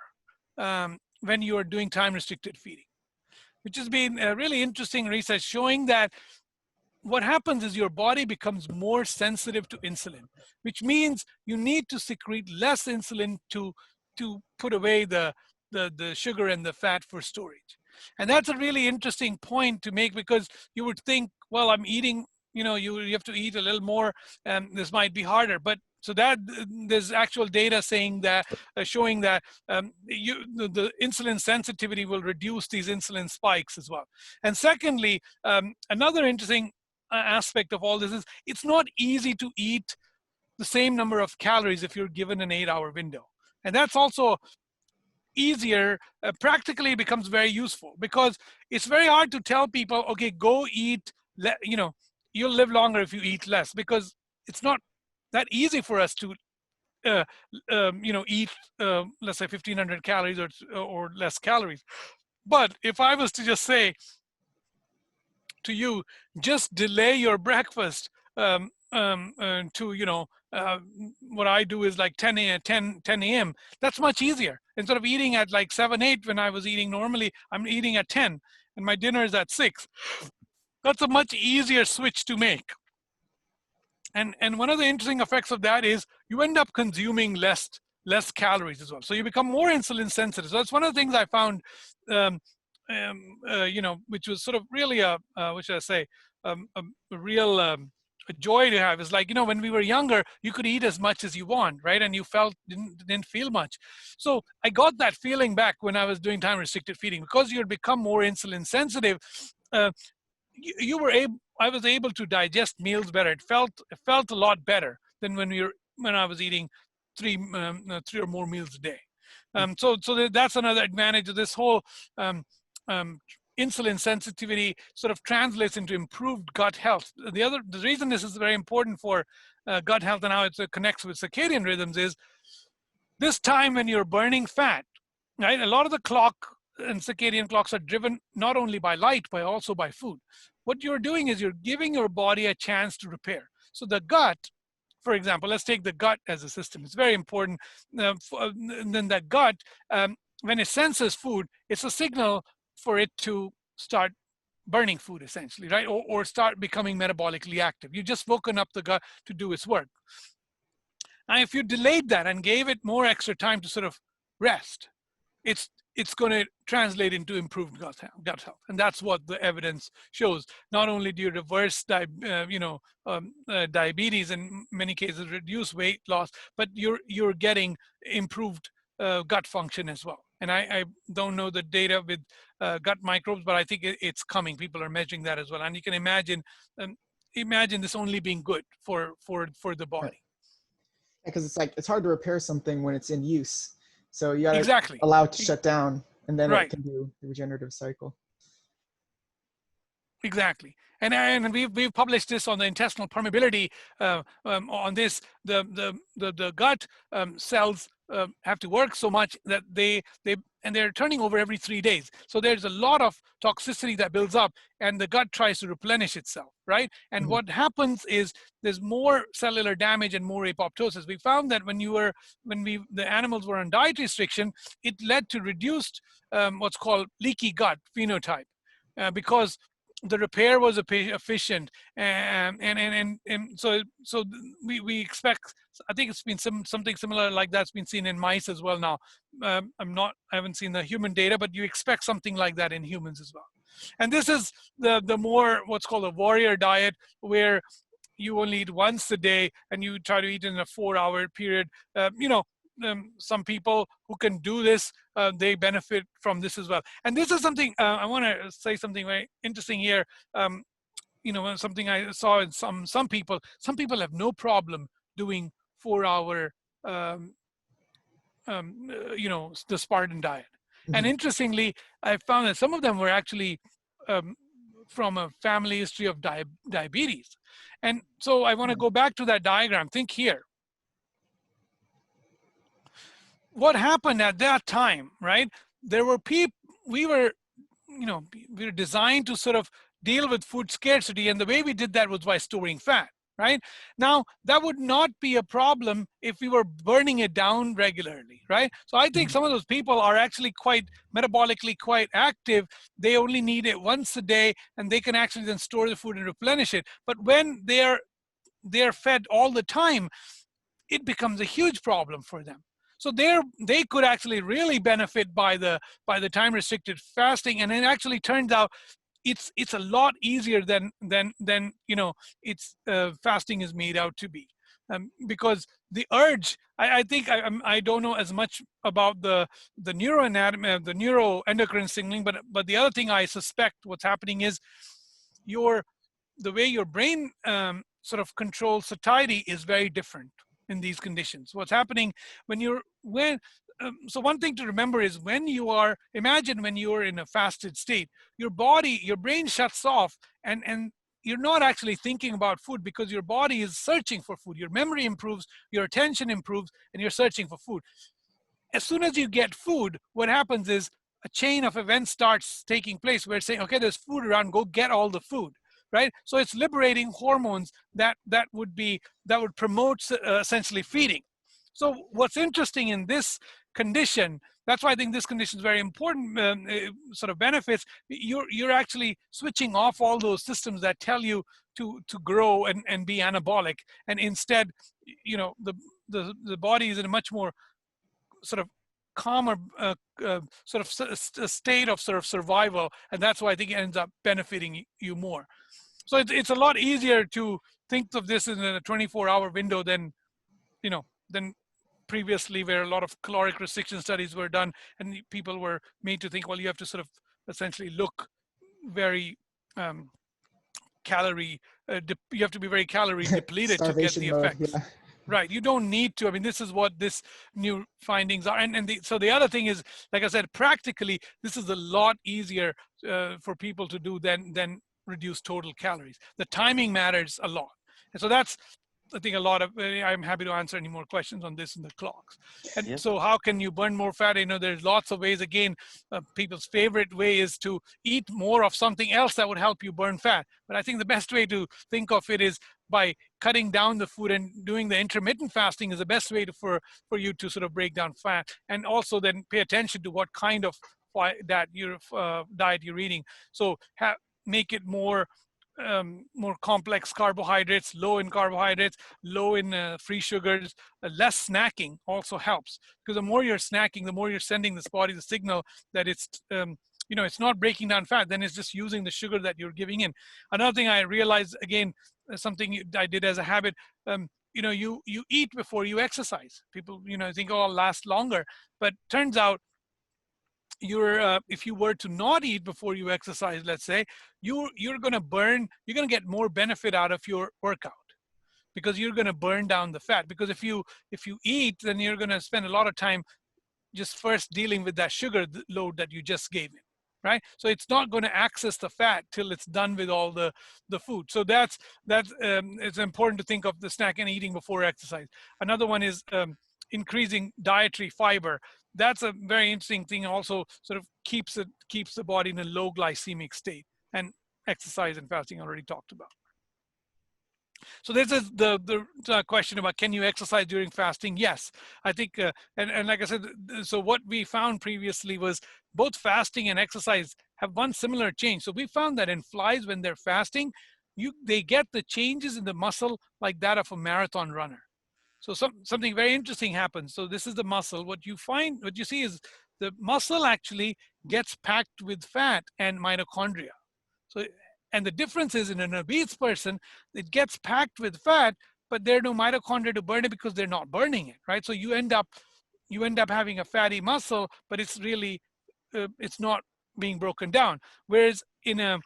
when you are doing time-restricted feeding, which has been a really interesting research showing that what happens is your body becomes more sensitive to insulin, which means you need to secrete less insulin to put away the sugar and the fat for storage. And that's a really interesting point to make, because you would think, well, I'm eating, you know, you have to eat a little more, and this might be harder. But so that there's actual data saying that, showing that the insulin sensitivity will reduce these insulin spikes as well. And secondly, another interesting aspect of all this is it's not easy to eat the same number of calories if you're given an 8-hour window. And that's also easier, practically becomes very useful, because it's very hard to tell people, okay, go eat, you know, you'll live longer if you eat less, because it's not that easy for us to you know, eat let's say 1,500 calories or less calories. But if I was to just say to you, just delay your breakfast to, you know, what I do is like 10 a.m. That's much easier. Instead of eating at like 7, 8 when I was eating normally, I'm eating at 10, and my dinner is at 6. That's a much easier switch to make. And one of the interesting effects of that is you end up consuming less calories as well. So you become more insulin sensitive. So that's one of the things I found, you know, which was sort of really what should I say, a real a joy to have. Is like, you know, when we were younger, you could eat as much as you want, right? And you didn't feel much. So I got that feeling back when I was doing time restricted feeding, because you had become more insulin sensitive. I was able to digest meals better. It felt a lot better than when I was eating 3 or more meals a day. So that's another advantage of this whole insulin sensitivity sort of translates into improved gut health. The reason this is very important for gut health and how it connects with circadian rhythms is this time when you're burning fat, right? A lot of the clock and circadian clocks are driven not only by light, but also by food. What you're doing is you're giving your body a chance to repair. So the gut, for example, let's take the gut as a system. It's very important. Then the gut, when it senses food, it's a signal for it to start burning food, essentially, right? Or start becoming metabolically active. You just woken up the gut to do its work. Now, if you delayed that and gave it more extra time to sort of rest, it's going to translate into improved gut health, and that's what the evidence shows. Not only do you reverse diabetes, in many cases reduce weight loss, but you're getting improved gut function as well. And I don't know the data with gut microbes, but I think it's coming. People are measuring that as well, and you can imagine this only being good for the body. Right. Because it's like, it's hard to repair something when it's in use. So you gotta Exactly. allow it to shut down, and then Right. it can do the regenerative cycle. Exactly. And we've published this on the intestinal permeability. On this, the gut cells have to work so much that they're turning over every 3 days. So there's a lot of toxicity that builds up, and the gut tries to replenish itself, right? And what happens is there's more cellular damage and more apoptosis. We found that when the animals were on diet restriction, it led to reduced what's called leaky gut phenotype, because the repair was efficient, and so we expect. I think it's been something similar like that's been seen in mice as well. Now, I haven't seen the human data, but you expect something like that in humans as well. And this is the more what's called a warrior diet, where you only eat once a day and you try to eat in a 4-hour period. Some people who can do this, they benefit from this as well. And this is something, I want to say something very interesting here. Something I saw in some people have no problem doing 4-hour, the Spartan diet. And interestingly, I found that some of them were actually from a family history of diabetes. And so I want to go back to that diagram. Think here. What happened at that time, right? There were people, we were designed to sort of deal with food scarcity, and the way we did that was by storing fat, right? Now, that would not be a problem if we were burning it down regularly, right? So I think some of those people are actually quite metabolically quite active. They only need it once a day, and they can actually then store the food and replenish it. But when they're fed all the time, it becomes a huge problem for them. So they could actually really benefit by the time restricted fasting, and it actually turns out it's a lot easier than it's fasting is made out to be, because the urge. I think I don't know as much about the neuroanatomy, the neuroendocrine signaling, but the other thing I suspect what's happening is the way your brain sort of controls satiety is very different in these conditions. What's happening so one thing to remember is imagine when you are in a fasted state, your brain shuts off, and you're not actually thinking about food because your body is searching for food. Your memory improves, your attention improves, and you're searching for food. As soon as you get food, what happens is a chain of events starts taking place where it's saying, okay, there's food around, go get all the food. Right, so it's liberating hormones that would promote essentially feeding. So what's interesting in this condition, that's why I think this condition is very important. Sort of benefits. You're actually switching off all those systems that tell you to grow and be anabolic, and instead, the body is in a much more sort of calmer sort of state of sort of survival, and that's why I think it ends up benefiting you more. So it's a lot easier to think of this in a 24-hour window than previously, where a lot of caloric restriction studies were done, and people were made to think, well, you have to sort of essentially look very you have to be very calorie depleted to get the effects. Yeah. Right, you don't need to. I mean, this is what this new findings are, so the other thing is, like I said, practically, this is a lot easier for people to do than reduce total calories. The timing matters a lot, and so that's, I think, a lot of. I'm happy to answer any more questions on this in the clocks. And so, how can you burn more fat? There's lots of ways. Again, people's favorite way is to eat more of something else that would help you burn fat. But I think the best way to think of it is by cutting down the food, and doing the intermittent fasting is the best way for you to sort of break down fat, and also then pay attention to what kind of diet you're eating. So make it more more complex carbohydrates, low in carbohydrates, low in free sugars, less snacking also helps, because the more you're snacking, the more you're sending this body the signal that it's it's not breaking down fat, then it's just using the sugar that you're giving in. Another thing I realized, again, something I did as a habit, you eat before you exercise. People think, oh, I'll last longer, but turns out if you were to not eat before you exercise, let's say, you're going to get more benefit out of your workout, because you're going to burn down the fat. Because if you eat, then you're going to spend a lot of time just first dealing with that sugar load that you just gave it, right? So it's not going to access the fat till it's done with all the food. So that's it's important to think of the snack and eating before exercise. Another one is increasing dietary fiber. That's a very interesting thing. Also, sort of keeps the body in a low glycemic state. And exercise and fasting already talked about. So this is the question about, can you exercise during fasting? Yes, I think, and like I said, so what we found previously was both fasting and exercise have one similar change. So we found that in flies, when they're fasting, they get the changes in the muscle like that of a marathon runner. So something very interesting happens. So this is the muscle. What you see is the muscle actually gets packed with fat and mitochondria. So, and the difference is, in an obese person, it gets packed with fat, but there are no mitochondria to burn it because they're not burning it, right? So you end up having a fatty muscle, but it's really, it's not being broken down. Whereas in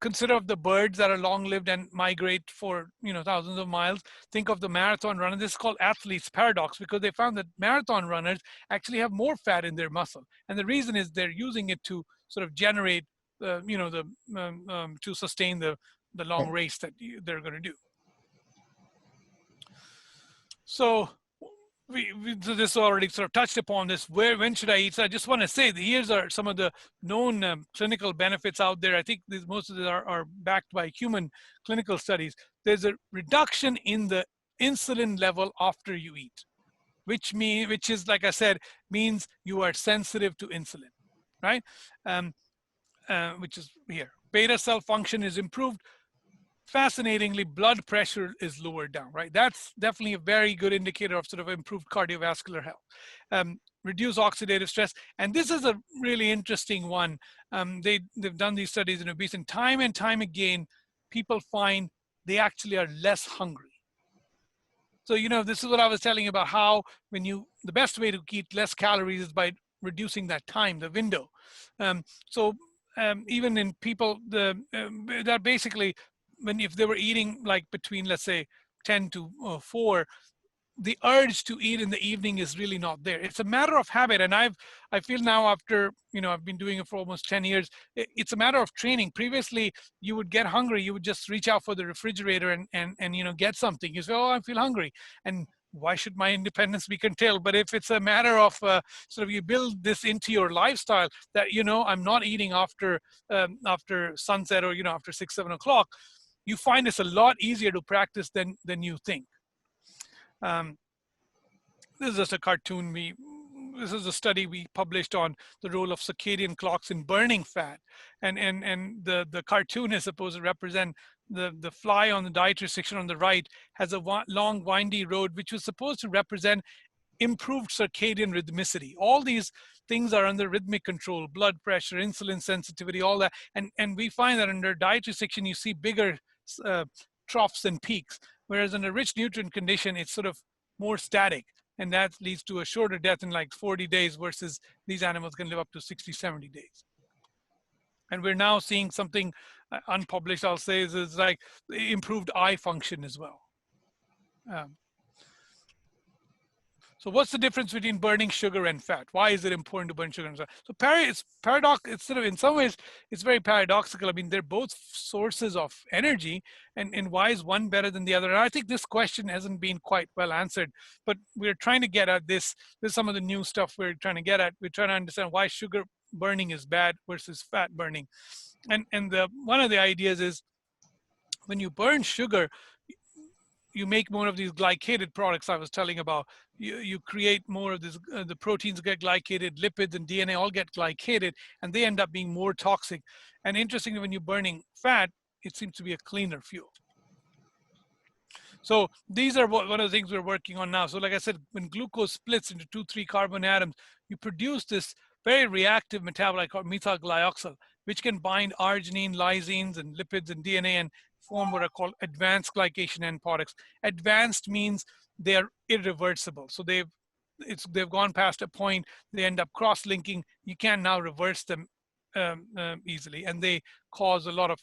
consider of the birds that are long-lived and migrate for thousands of miles. Think of the marathon runner. This is called athlete's paradox, because they found that marathon runners actually have more fat in their muscle, and the reason is they're using it to sort of generate to sustain the long race that they're going to do. So so this already sort of touched upon this. When should I eat? So I just want to say that here's some of the known clinical benefits out there. I think most of them are backed by human clinical studies. There's a reduction in the insulin level after you eat, which is, like I said, means you are sensitive to insulin, right? Which is here. Beta cell function is improved. Fascinatingly, blood pressure is lowered down, right? That's definitely a very good indicator of sort of improved cardiovascular health. Reduce oxidative stress. And this is a really interesting one. They've done these studies in obesity, and time again, people find they actually are less hungry. So, this is what I was telling you about, how the best way to eat less calories is by reducing that time, the window. Even in people that basically, if they were eating like between, let's say, 10 to 4, the urge to eat in the evening is really not there. It's a matter of habit. And I feel now, after, I've been doing it for almost 10 years, it's a matter of training. Previously, you would get hungry, you would just reach out for the refrigerator and get something. You say, oh, I feel hungry. And why should my independence be curtailed? But if it's a matter of sort of you build this into your lifestyle, that, I'm not eating after sunset or, after 6, 7 o'clock, you find it's a lot easier to practice than you think. This is just a cartoon. This is a study we published on the role of circadian clocks in burning fat. And the cartoon is supposed to represent the fly on the dietary section on the right has a long windy road, which was supposed to represent improved circadian rhythmicity. All these things are under rhythmic control: blood pressure, insulin sensitivity, all that. And we find that under dietary section, you see bigger troughs and peaks, whereas in a rich nutrient condition, it's sort of more static, and that leads to a shorter death in like 40 days versus these animals can live up to 60, 70 days. And we're now seeing something unpublished, I'll say, is like improved eye function as well. So what's the difference between burning sugar and fat? Why is it important to burn sugar and fat? So it's paradox. It's sort of, in some ways, it's very paradoxical. I mean, they're both sources of energy, and why is one better than the other? And I think this question hasn't been quite well answered, but we're trying to get at this. This is some of the new stuff we're trying to get at. We're trying to understand why sugar burning is bad versus fat burning. And one of the ideas is, when you burn sugar, you make more of these glycated products I was telling about. You create more of this, the proteins get glycated, lipids and DNA all get glycated, and they end up being more toxic. And interestingly, when you're burning fat, it seems to be a cleaner fuel. So these are one of the things we're working on now. So like I said, when glucose splits into 2,3 carbon atoms, you produce this very reactive metabolite called methyl glyoxal, which can bind arginine, lysines, and lipids and DNA and form what are called advanced glycation end products. Advanced means they are irreversible. So they've gone past a point, they end up cross-linking. You can now reverse them easily, and they cause a lot of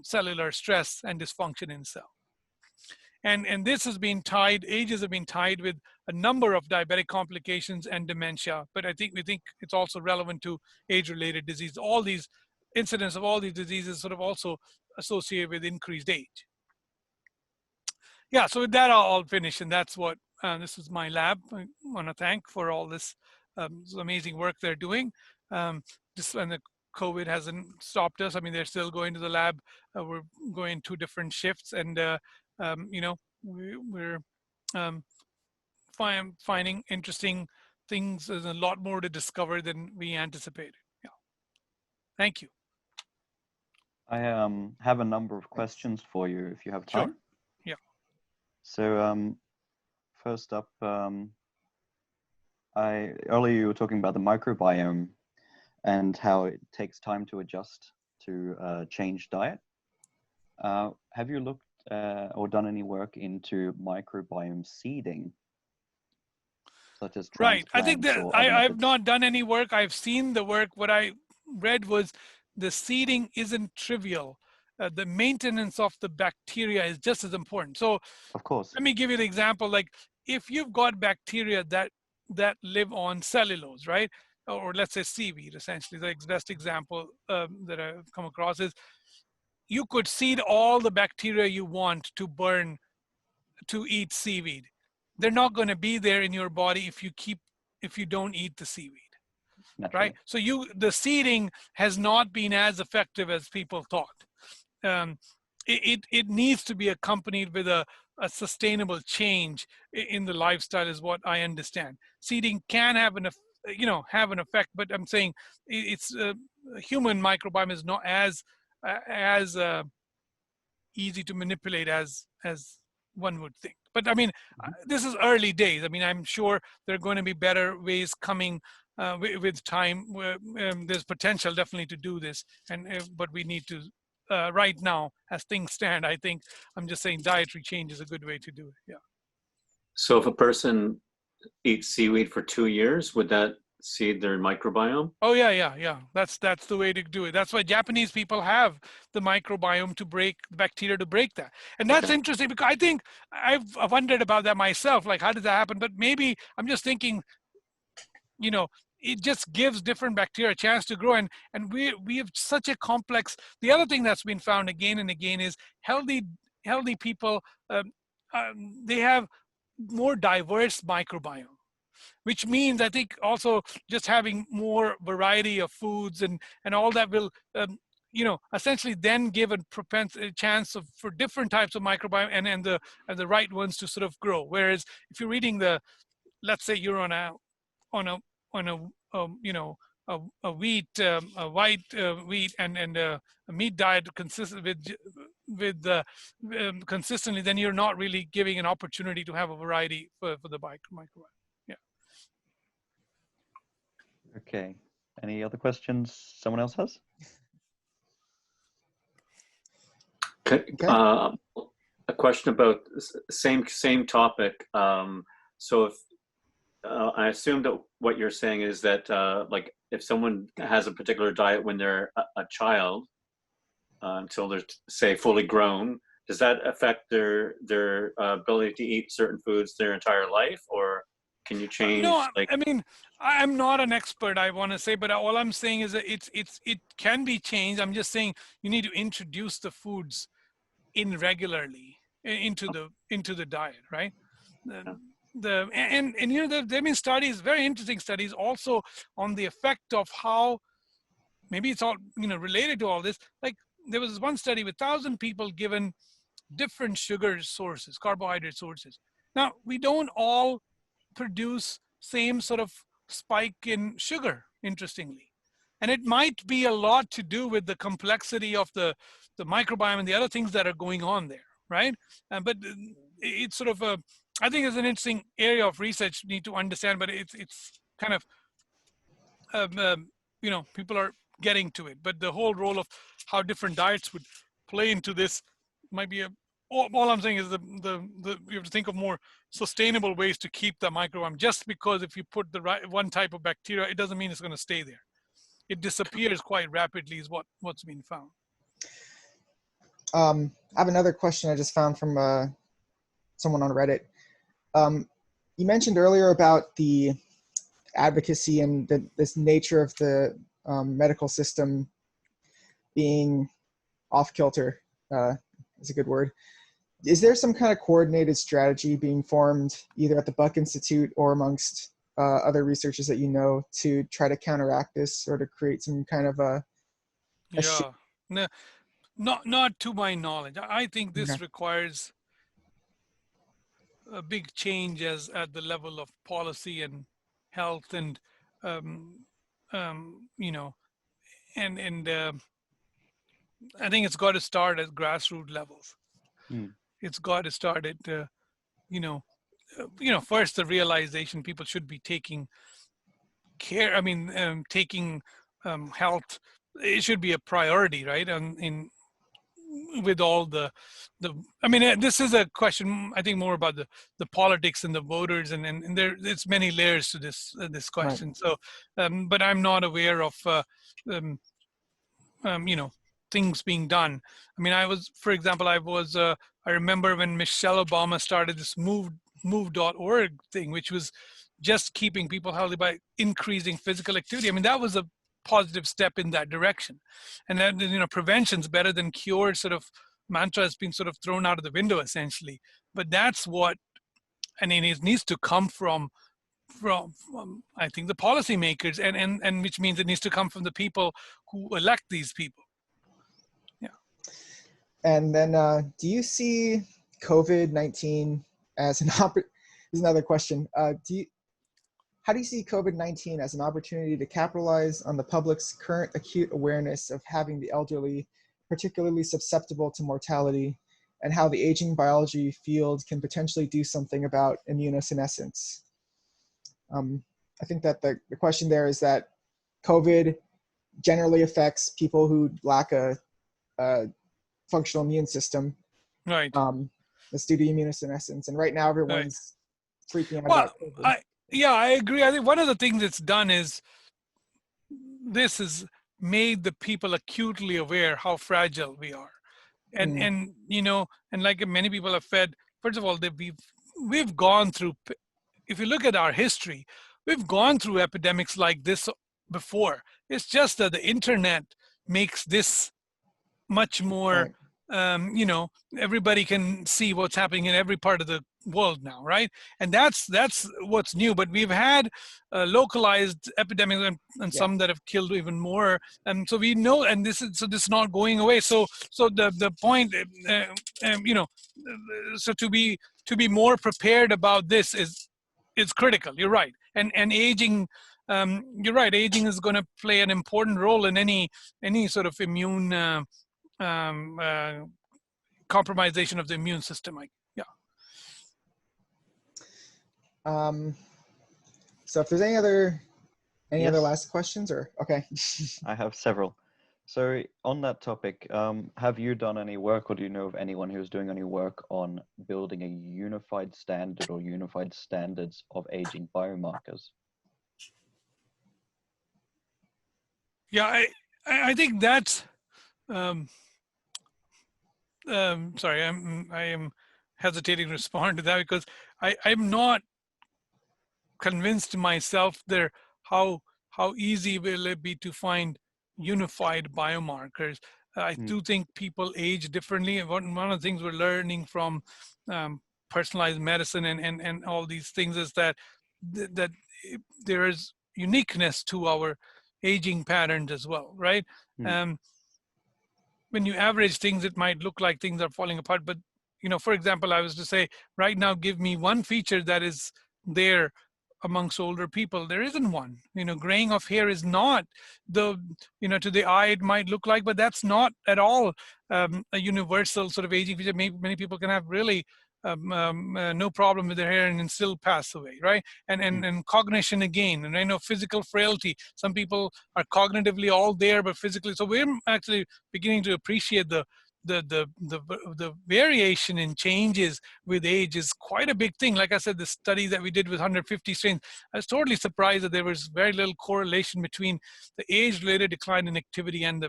cellular stress and dysfunction in cell. And this has been tied, ages have been tied with a number of diabetic complications and dementia, but we think it's also relevant to age-related disease. All these incidents of all these diseases sort of also associated with increased age. Yeah, so with that, I'll finish, and that's what, this is my lab. I want to thank for all this amazing work they're doing. Just when the COVID hasn't stopped us, I mean, they're still going to the lab. We're going 2 different shifts, and you know, we're finding interesting things. There's a lot more to discover than we anticipated. Yeah. Thank you. I have a number of questions for you if you have time. Sure. Yeah. So first up, earlier you were talking about the microbiome and how it takes time to adjust to change diet. Have you looked or done any work into microbiome seeding, such as right? I think that I've methods? not done any work. I've seen the work. What I read was the seeding isn't trivial. The maintenance of the bacteria is just as important. So, of course, let me give you an example. Like if you've got bacteria that live on cellulose, right? Or let's say seaweed, essentially, the best example that I've come across is you could seed all the bacteria you want to burn to eat seaweed. They're not going to be there in your body if you don't eat the seaweed. naturally. Right? So the seeding has not been as effective as people thought. It needs to be accompanied with a sustainable change in the lifestyle, is what I understand. Seeding can have an effect, but I'm saying it's human microbiome is not as easy to manipulate as one would think. But I mean, this is early days. I mean, I'm sure there are going to be better ways coming with time. There's potential definitely to do this, but we need to right now, as things stand, I think I'm just saying dietary change is a good way to do it. Yeah. So if a person eats seaweed for 2 years, would that seed their microbiome? Oh yeah. That's the way to do it. That's why Japanese people have the microbiome to break the bacteria to break that. And that's interesting because I think I've wondered about that myself. Like, how did that happen? But maybe I'm just thinking, you know, it just gives different bacteria a chance to grow. And we have such a complex. The other thing that's been found again and again is healthy people. They have more diverse microbiome, which means I think also just having more variety of foods and all that will, essentially then give a chance for different types of microbiome and the right ones to sort of grow. Whereas if you're eating let's say you're on a wheat, a white wheat and a meat diet consistent consistently, then you're not really giving an opportunity to have a variety for the microbiome. Yeah. Okay. Any other questions someone else has? Okay. A question about same topic. So if I assume that what you're saying is that like if someone has a particular diet when they're a child until they're say fully grown, does that affect their ability to eat certain foods their entire life, or can you change? No, I mean, I'm not an expert, I want to say, but all I'm saying is that it can be changed. I'm just saying you need to introduce the foods in regularly into the diet, right? And you know, there have been studies, very interesting studies, also on the effect of how maybe it's all related to all this. Like there was one study with 1,000 people given different sugar sources, carbohydrate sources. Now we don't all produce same sort of spike in sugar, interestingly. And it might be a lot to do with the complexity of the microbiome and the other things that are going on there, right? But it's sort of a, I think it's an interesting area of research you need to understand, but it's kind of, you know, people are getting to it. But the whole role of how different diets would play into this might be all I'm saying is you have to think of more sustainable ways to keep the microbiome. Just because if you put the right one type of bacteria, it doesn't mean it's going to stay there. It disappears quite rapidly is what's been found. I have another question I just found from someone on Reddit. You mentioned earlier about the advocacy and this nature of the medical system being off kilter, is a good word. Is there some kind of coordinated strategy being formed either at the Buck Institute or amongst other researchers that you know to try to counteract this or to create some kind of a no, not to my knowledge. I think this Okay. requires a big change at the level of policy and health and you know, and I think it's got to start at grassroots levels. It's got to start at you know, first the realization people should be taking care. I mean, taking health, it should be a priority, right? With all the I mean, this is a question I think more about the politics and the voters, and it's many layers to this question. Right. So, but I'm not aware of you know, things being done. I mean, for example, I remember when Michelle Obama started this move.org thing, which was just keeping people healthy by increasing physical activity. I mean, that was a positive step in that direction. And then, you know, prevention's better than cure sort of mantra has been sort of thrown out of the window essentially. But that's what, I mean, it needs to come from I think the policymakers, and which means it needs to come from the people who elect these people. Yeah. And then do you see COVID-19 as an this is another question. How do you see COVID-19 as an opportunity to capitalize on the public's current acute awareness of having the elderly particularly susceptible to mortality, and how the aging biology field can potentially do something about immunosenescence? I think that the question there is that COVID generally affects people who lack a functional immune system. Right. That's due to immunosenescence. And right now everyone's freaking out about COVID. Yeah, I agree. I think one of the things it's done is this has made the people acutely aware how fragile we are. And you know, and like many people have said, first of all, we've gone through, if you look at our history, we've gone through epidemics like this before. It's just that the internet makes this much more, you know, everybody can see what's happening in every part of the world now, right? And that's what's new. But we've had localized epidemics and some that have killed even more. And so we know, and this is not going away. So the point, you know, so to be more prepared about this is critical. You're right. And aging, you're right. Aging is going to play an important role in any sort of immune compromisation of the immune system. So if there's any other last questions, or okay. I have several. So on that topic, have you done any work, or do you know of anyone who's doing any work on building a unified standard or unified standards of aging biomarkers? Yeah, I think that's sorry, I am hesitating to respond to that because I'm not convinced myself there how easy will it be to find unified biomarkers. I do think people age differently, and one of the things we're learning from personalized medicine and all these things is that there is uniqueness to our aging patterns as well, right? When you average things, it might look like things are falling apart, but you know, for example, I was to say right now, give me one feature that is there amongst older people. There isn't one. Graying of hair is not the, to the eye it might look like, but that's not at all a universal sort of aging feature. Many people can have really no problem with their hair and still pass away, right? And cognition again, and I know physical frailty. Some people are cognitively all there, but physically. So we're actually beginning to appreciate the variation in changes with age is quite a big thing. Like I said, the study that we did with 150 strains, I was totally surprised that there was very little correlation between the age-related decline in activity and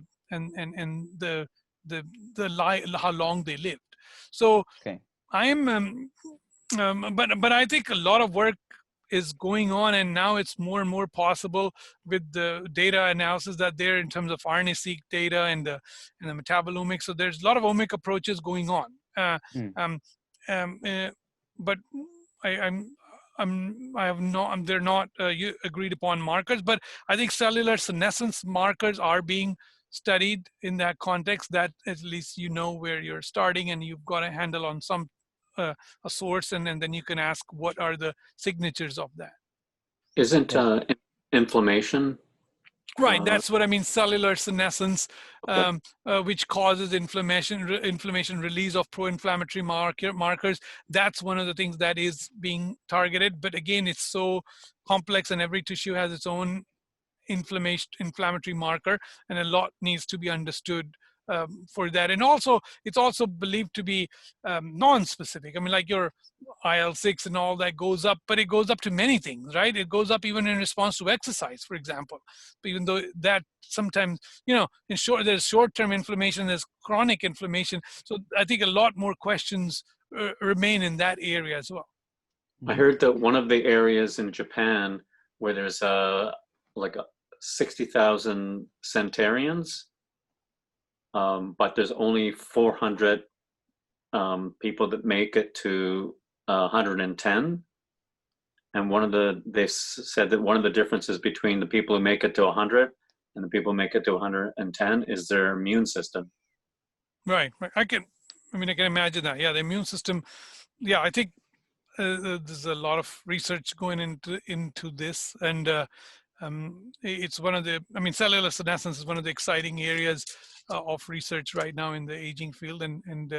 how long they lived. So Okay. I'm, but I think a lot of work is going on, and now it's more and more possible with the data analysis that there in terms of RNA-seq data and the metabolomics. So there's a lot of omic approaches going on. But they're not agreed upon markers, but I think cellular senescence markers are being studied in that context, that at least where you're starting and you've got a handle on some a source, and then you can ask what are the signatures of that. Isn't inflammation? Right, that's what I mean. Cellular senescence, Okay. which causes inflammation release of pro-inflammatory markers. That's one of the things that is being targeted. But again, it's so complex, and every tissue has its own inflammatory marker, and a lot needs to be understood for that. And also, it's also believed to be non-specific. I mean, like your IL-6 and all that goes up, but it goes up to many things, right? It goes up even in response to exercise, for example. But even though that sometimes, there's short-term inflammation, there's chronic inflammation. So I think a lot more questions remain in that area as well. I heard that one of the areas in Japan where there's like 60,000 centenarians, but there's only 400 people that make it to 110. And they said that one of the differences between the people who make it to 100 and the people who make it to 110 is their immune system. Right. I can imagine that. Yeah, the immune system. Yeah, I think there's a lot of research going into this, and it's one of the. Cellular senescence is one of the exciting areas of research right now in the aging field, and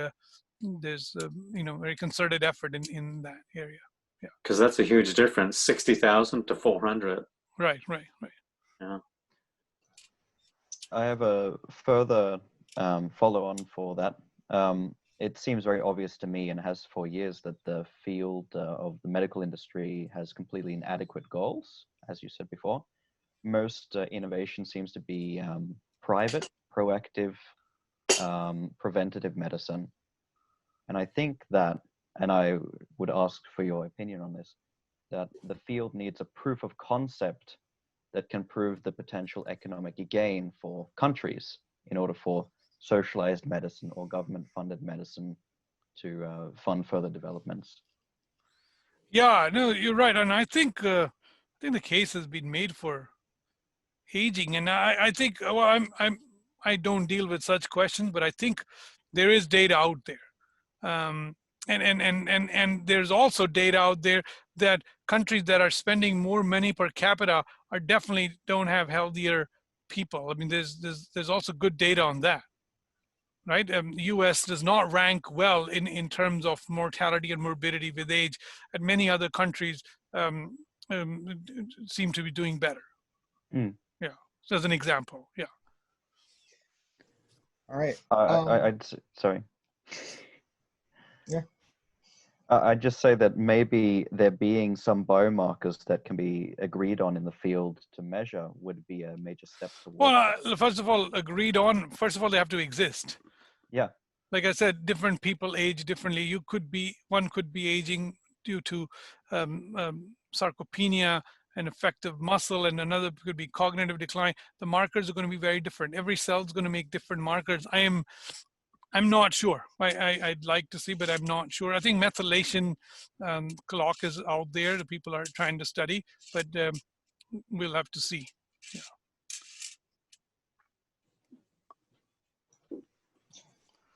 there's very concerted effort in that area. Yeah. Because that's a huge difference, 60,000 to 400. Right. Yeah. I have a further follow-on for that. It seems very obvious to me, and has for years, that the field of the medical industry has completely inadequate goals, as you said before. Most innovation seems to be private, proactive, preventative medicine. And I think that, and I would ask for your opinion on this, that the field needs a proof of concept that can prove the potential economic gain for countries in order for socialized medicine or government-funded medicine to fund further developments. Yeah, no, you're right, and I think the case has been made for aging, and I think, well, I don't deal with such questions, but I think there is data out there, and there's also data out there that countries that are spending more money per capita are definitely don't have healthier people. I mean, there's also good data on that, right? U.S. does not rank well in terms of mortality and morbidity with age, and many other countries seem to be doing better. Yeah, so as an example, yeah. All right. Sorry. Yeah. I'd just say that maybe there being some biomarkers that can be agreed on in the field to measure would be a major step towards. Well, first of all, agreed on. First of all, they have to exist. Yeah. Like I said, different people age differently. One could be aging due to sarcopenia, an effective muscle, and another could be cognitive decline. The markers are going to be very different. Every cell is going to make different markers. I'm not sure. I'd like to see, but I'm not sure. I think methylation clock is out there. The people are trying to study, but we'll have to see. Yeah.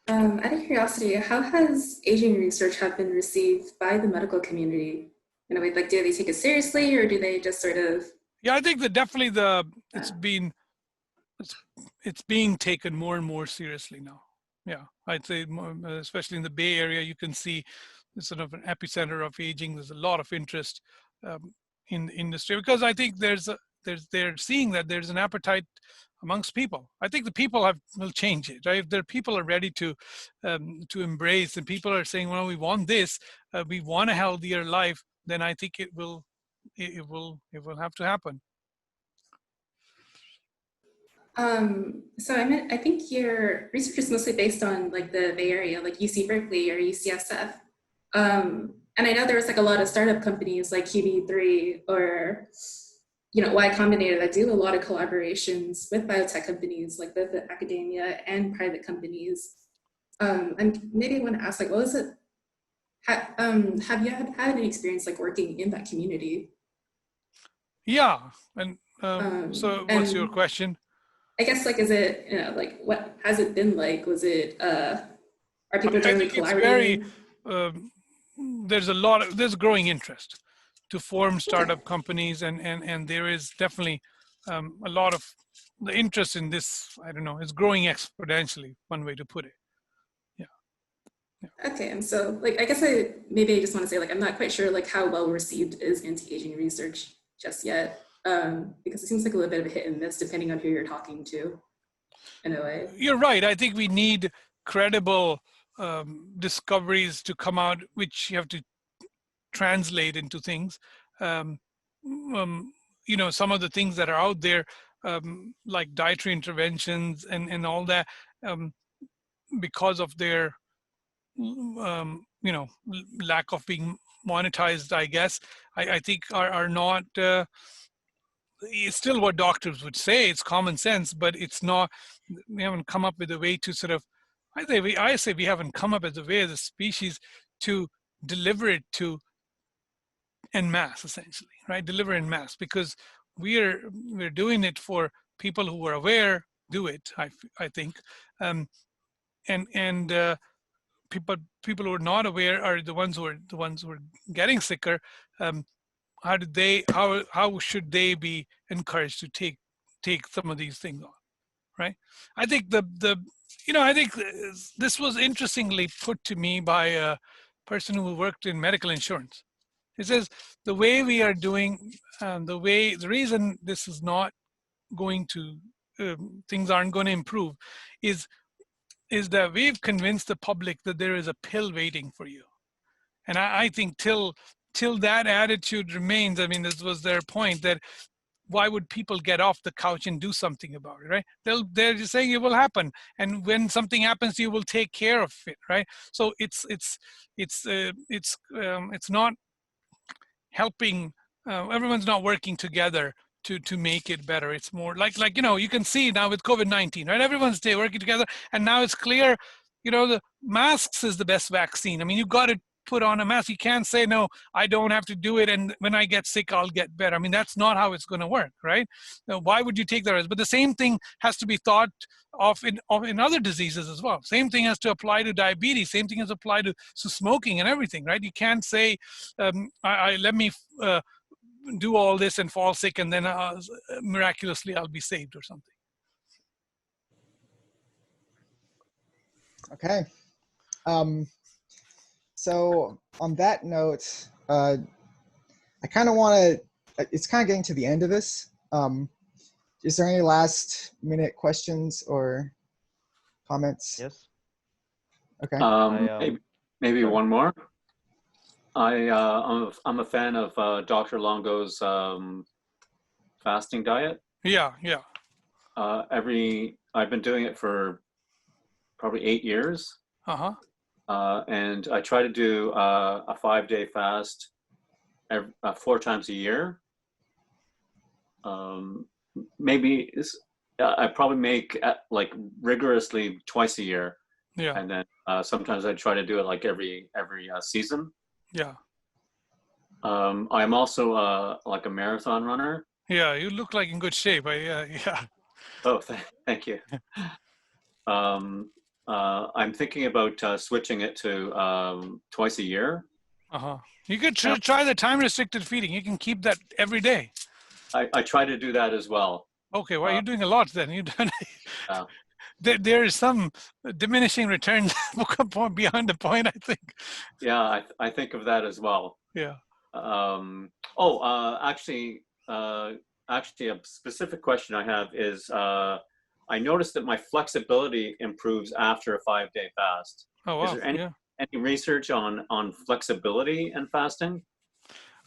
Out of curiosity, how has aging research have been received by the medical community? in a way, like, do they take it seriously or do they just sort of? Yeah, I think that definitely it's being taken more and more seriously now. Yeah, I'd say especially in the Bay Area, you can see it's sort of an epicenter of aging. There's a lot of interest in the industry because I think they're seeing that there's an appetite amongst people. I think the people will change it, right? If the people are ready to embrace, and people are saying, well, we want this, we want a healthier life, then I think it will have to happen. So I think your research is mostly based on like the Bay Area, like UC Berkeley or UCSF. And I know there was like a lot of startup companies like QB3 or, you know, Y Combinator that do a lot of collaborations with biotech companies, like both the academia and private companies. And maybe I want to ask, like, what is it? Have you had any experience like working in that community? Yeah, and so what's your question? I guess, like, is it, you know, like, what has it been like? Was it, are people generally collaborating? There's growing interest to form startup companies, and there is definitely a lot of the interest in this. I don't know, it's growing exponentially, one way to put it. Okay, and so, like, I guess maybe I just want to say, like, I'm not quite sure, like, how well received is anti-aging research just yet, because it seems like a little bit of a hit and miss depending on who you're talking to, in a way. You're right. I think we need credible discoveries to come out, which you have to translate into things. You know, some of the things that are out there, like dietary interventions and all that, because of their you know, lack of being monetized, I guess, I think are not, it's still what doctors would say, it's common sense, but it's not, we haven't come up with a way to sort of, I say we haven't come up with a way as a species to deliver it to en masse, essentially, right? Deliver en masse, because we're doing it for people who are aware, do it, I think, and people who are not aware are the ones who are getting sicker. How should they be encouraged to take some of these things on, right? I think I think this was interestingly put to me by a person who worked in medical insurance. It says the way we are doing, the reason this is not going to, things aren't going to improve, is that we've convinced the public that there is a pill waiting for you. And I think till that attitude remains, I mean, this was their point, that why would people get off the couch and do something about it, right? They're just saying it will happen. And when something happens, you will take care of it, right? So it's not helping, everyone's not working together to make it better. It's more like, you know, you can see now with COVID-19, right? Everyone's working together, and now it's clear, you know, the masks is the best vaccine. I mean, you got to put on a mask. You can't say, no, I don't have to do it, and when I get sick, I'll get better. I mean, that's not how it's going to work, right? Now, why would you take that risk? But the same thing has to be thought of in other diseases as well. Same thing has to apply to diabetes. Same thing has to apply to smoking and everything, right? You can't say, let me do all this and fall sick, and then miraculously I'll be saved or something. Okay. So on that note, I kind of want to, it's kind of getting to the end of this. Is there any last minute questions or comments? Yes. Okay. Maybe one more. I'm a fan of Dr. Longo's fasting diet. Yeah. I've been doing it for probably 8 years. And I try to do a 5-day fast 4 times a year. Maybe I probably make like rigorously twice a year. Yeah. And then sometimes I try to do it like every season. Yeah. I'm also like a marathon runner. Yeah, you look like in good shape. Yeah. Oh, thank you. I'm thinking about switching it to twice a year. You could try the time restricted feeding. You can keep that every day. I try to do that as well. Okay, well, you're doing a lot then. You've done. Yeah. There is some diminishing returns behind the point, I think. Yeah, I think of that as well. Yeah. Actually, a specific question I have is, I noticed that my flexibility improves after a 5-day fast. Oh, wow. Is there any research on flexibility and fasting?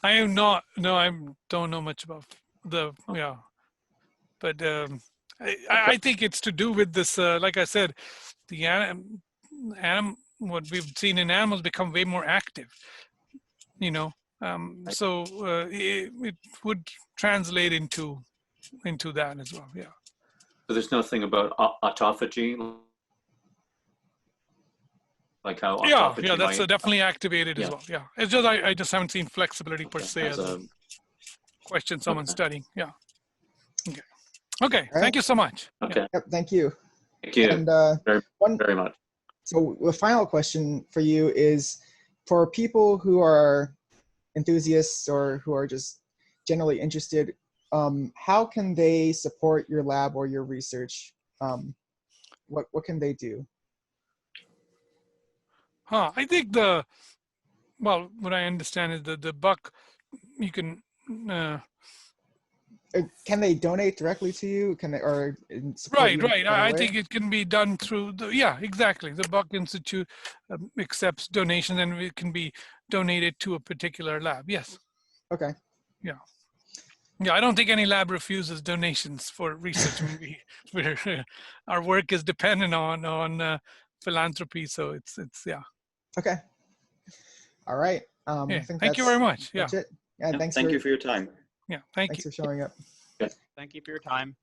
I am not. No, I don't know much about but I think it's to do with this. Like I said, the what we've seen in animals become way more active. So it would translate into that as well. Yeah. So there's nothing about autophagy, like how autophagy yeah, that's might, definitely activated as well. Yeah, it's just I just haven't seen flexibility per se as a question someone's studying. Yeah. Okay. Right. Thank you so much. Okay. Yep, thank you. Thank you. And very much. So the final question for you is, for people who are enthusiasts or who are just generally interested, how can they support your lab or your research? What can they do? I think what I understand is the buck, you can. Can they donate directly to you? Can they, or right? I think it can be done through exactly. The Buck Institute accepts donations, and it can be donated to a particular lab. Yes. Okay. Yeah. I don't think any lab refuses donations for research. I mean, our work is dependent on philanthropy, so it's yeah. Okay. All right. I think thank you very much. Yeah. That's it. Yeah. Thank you for your time. Yeah. Thanks for showing up. Thank you for your time.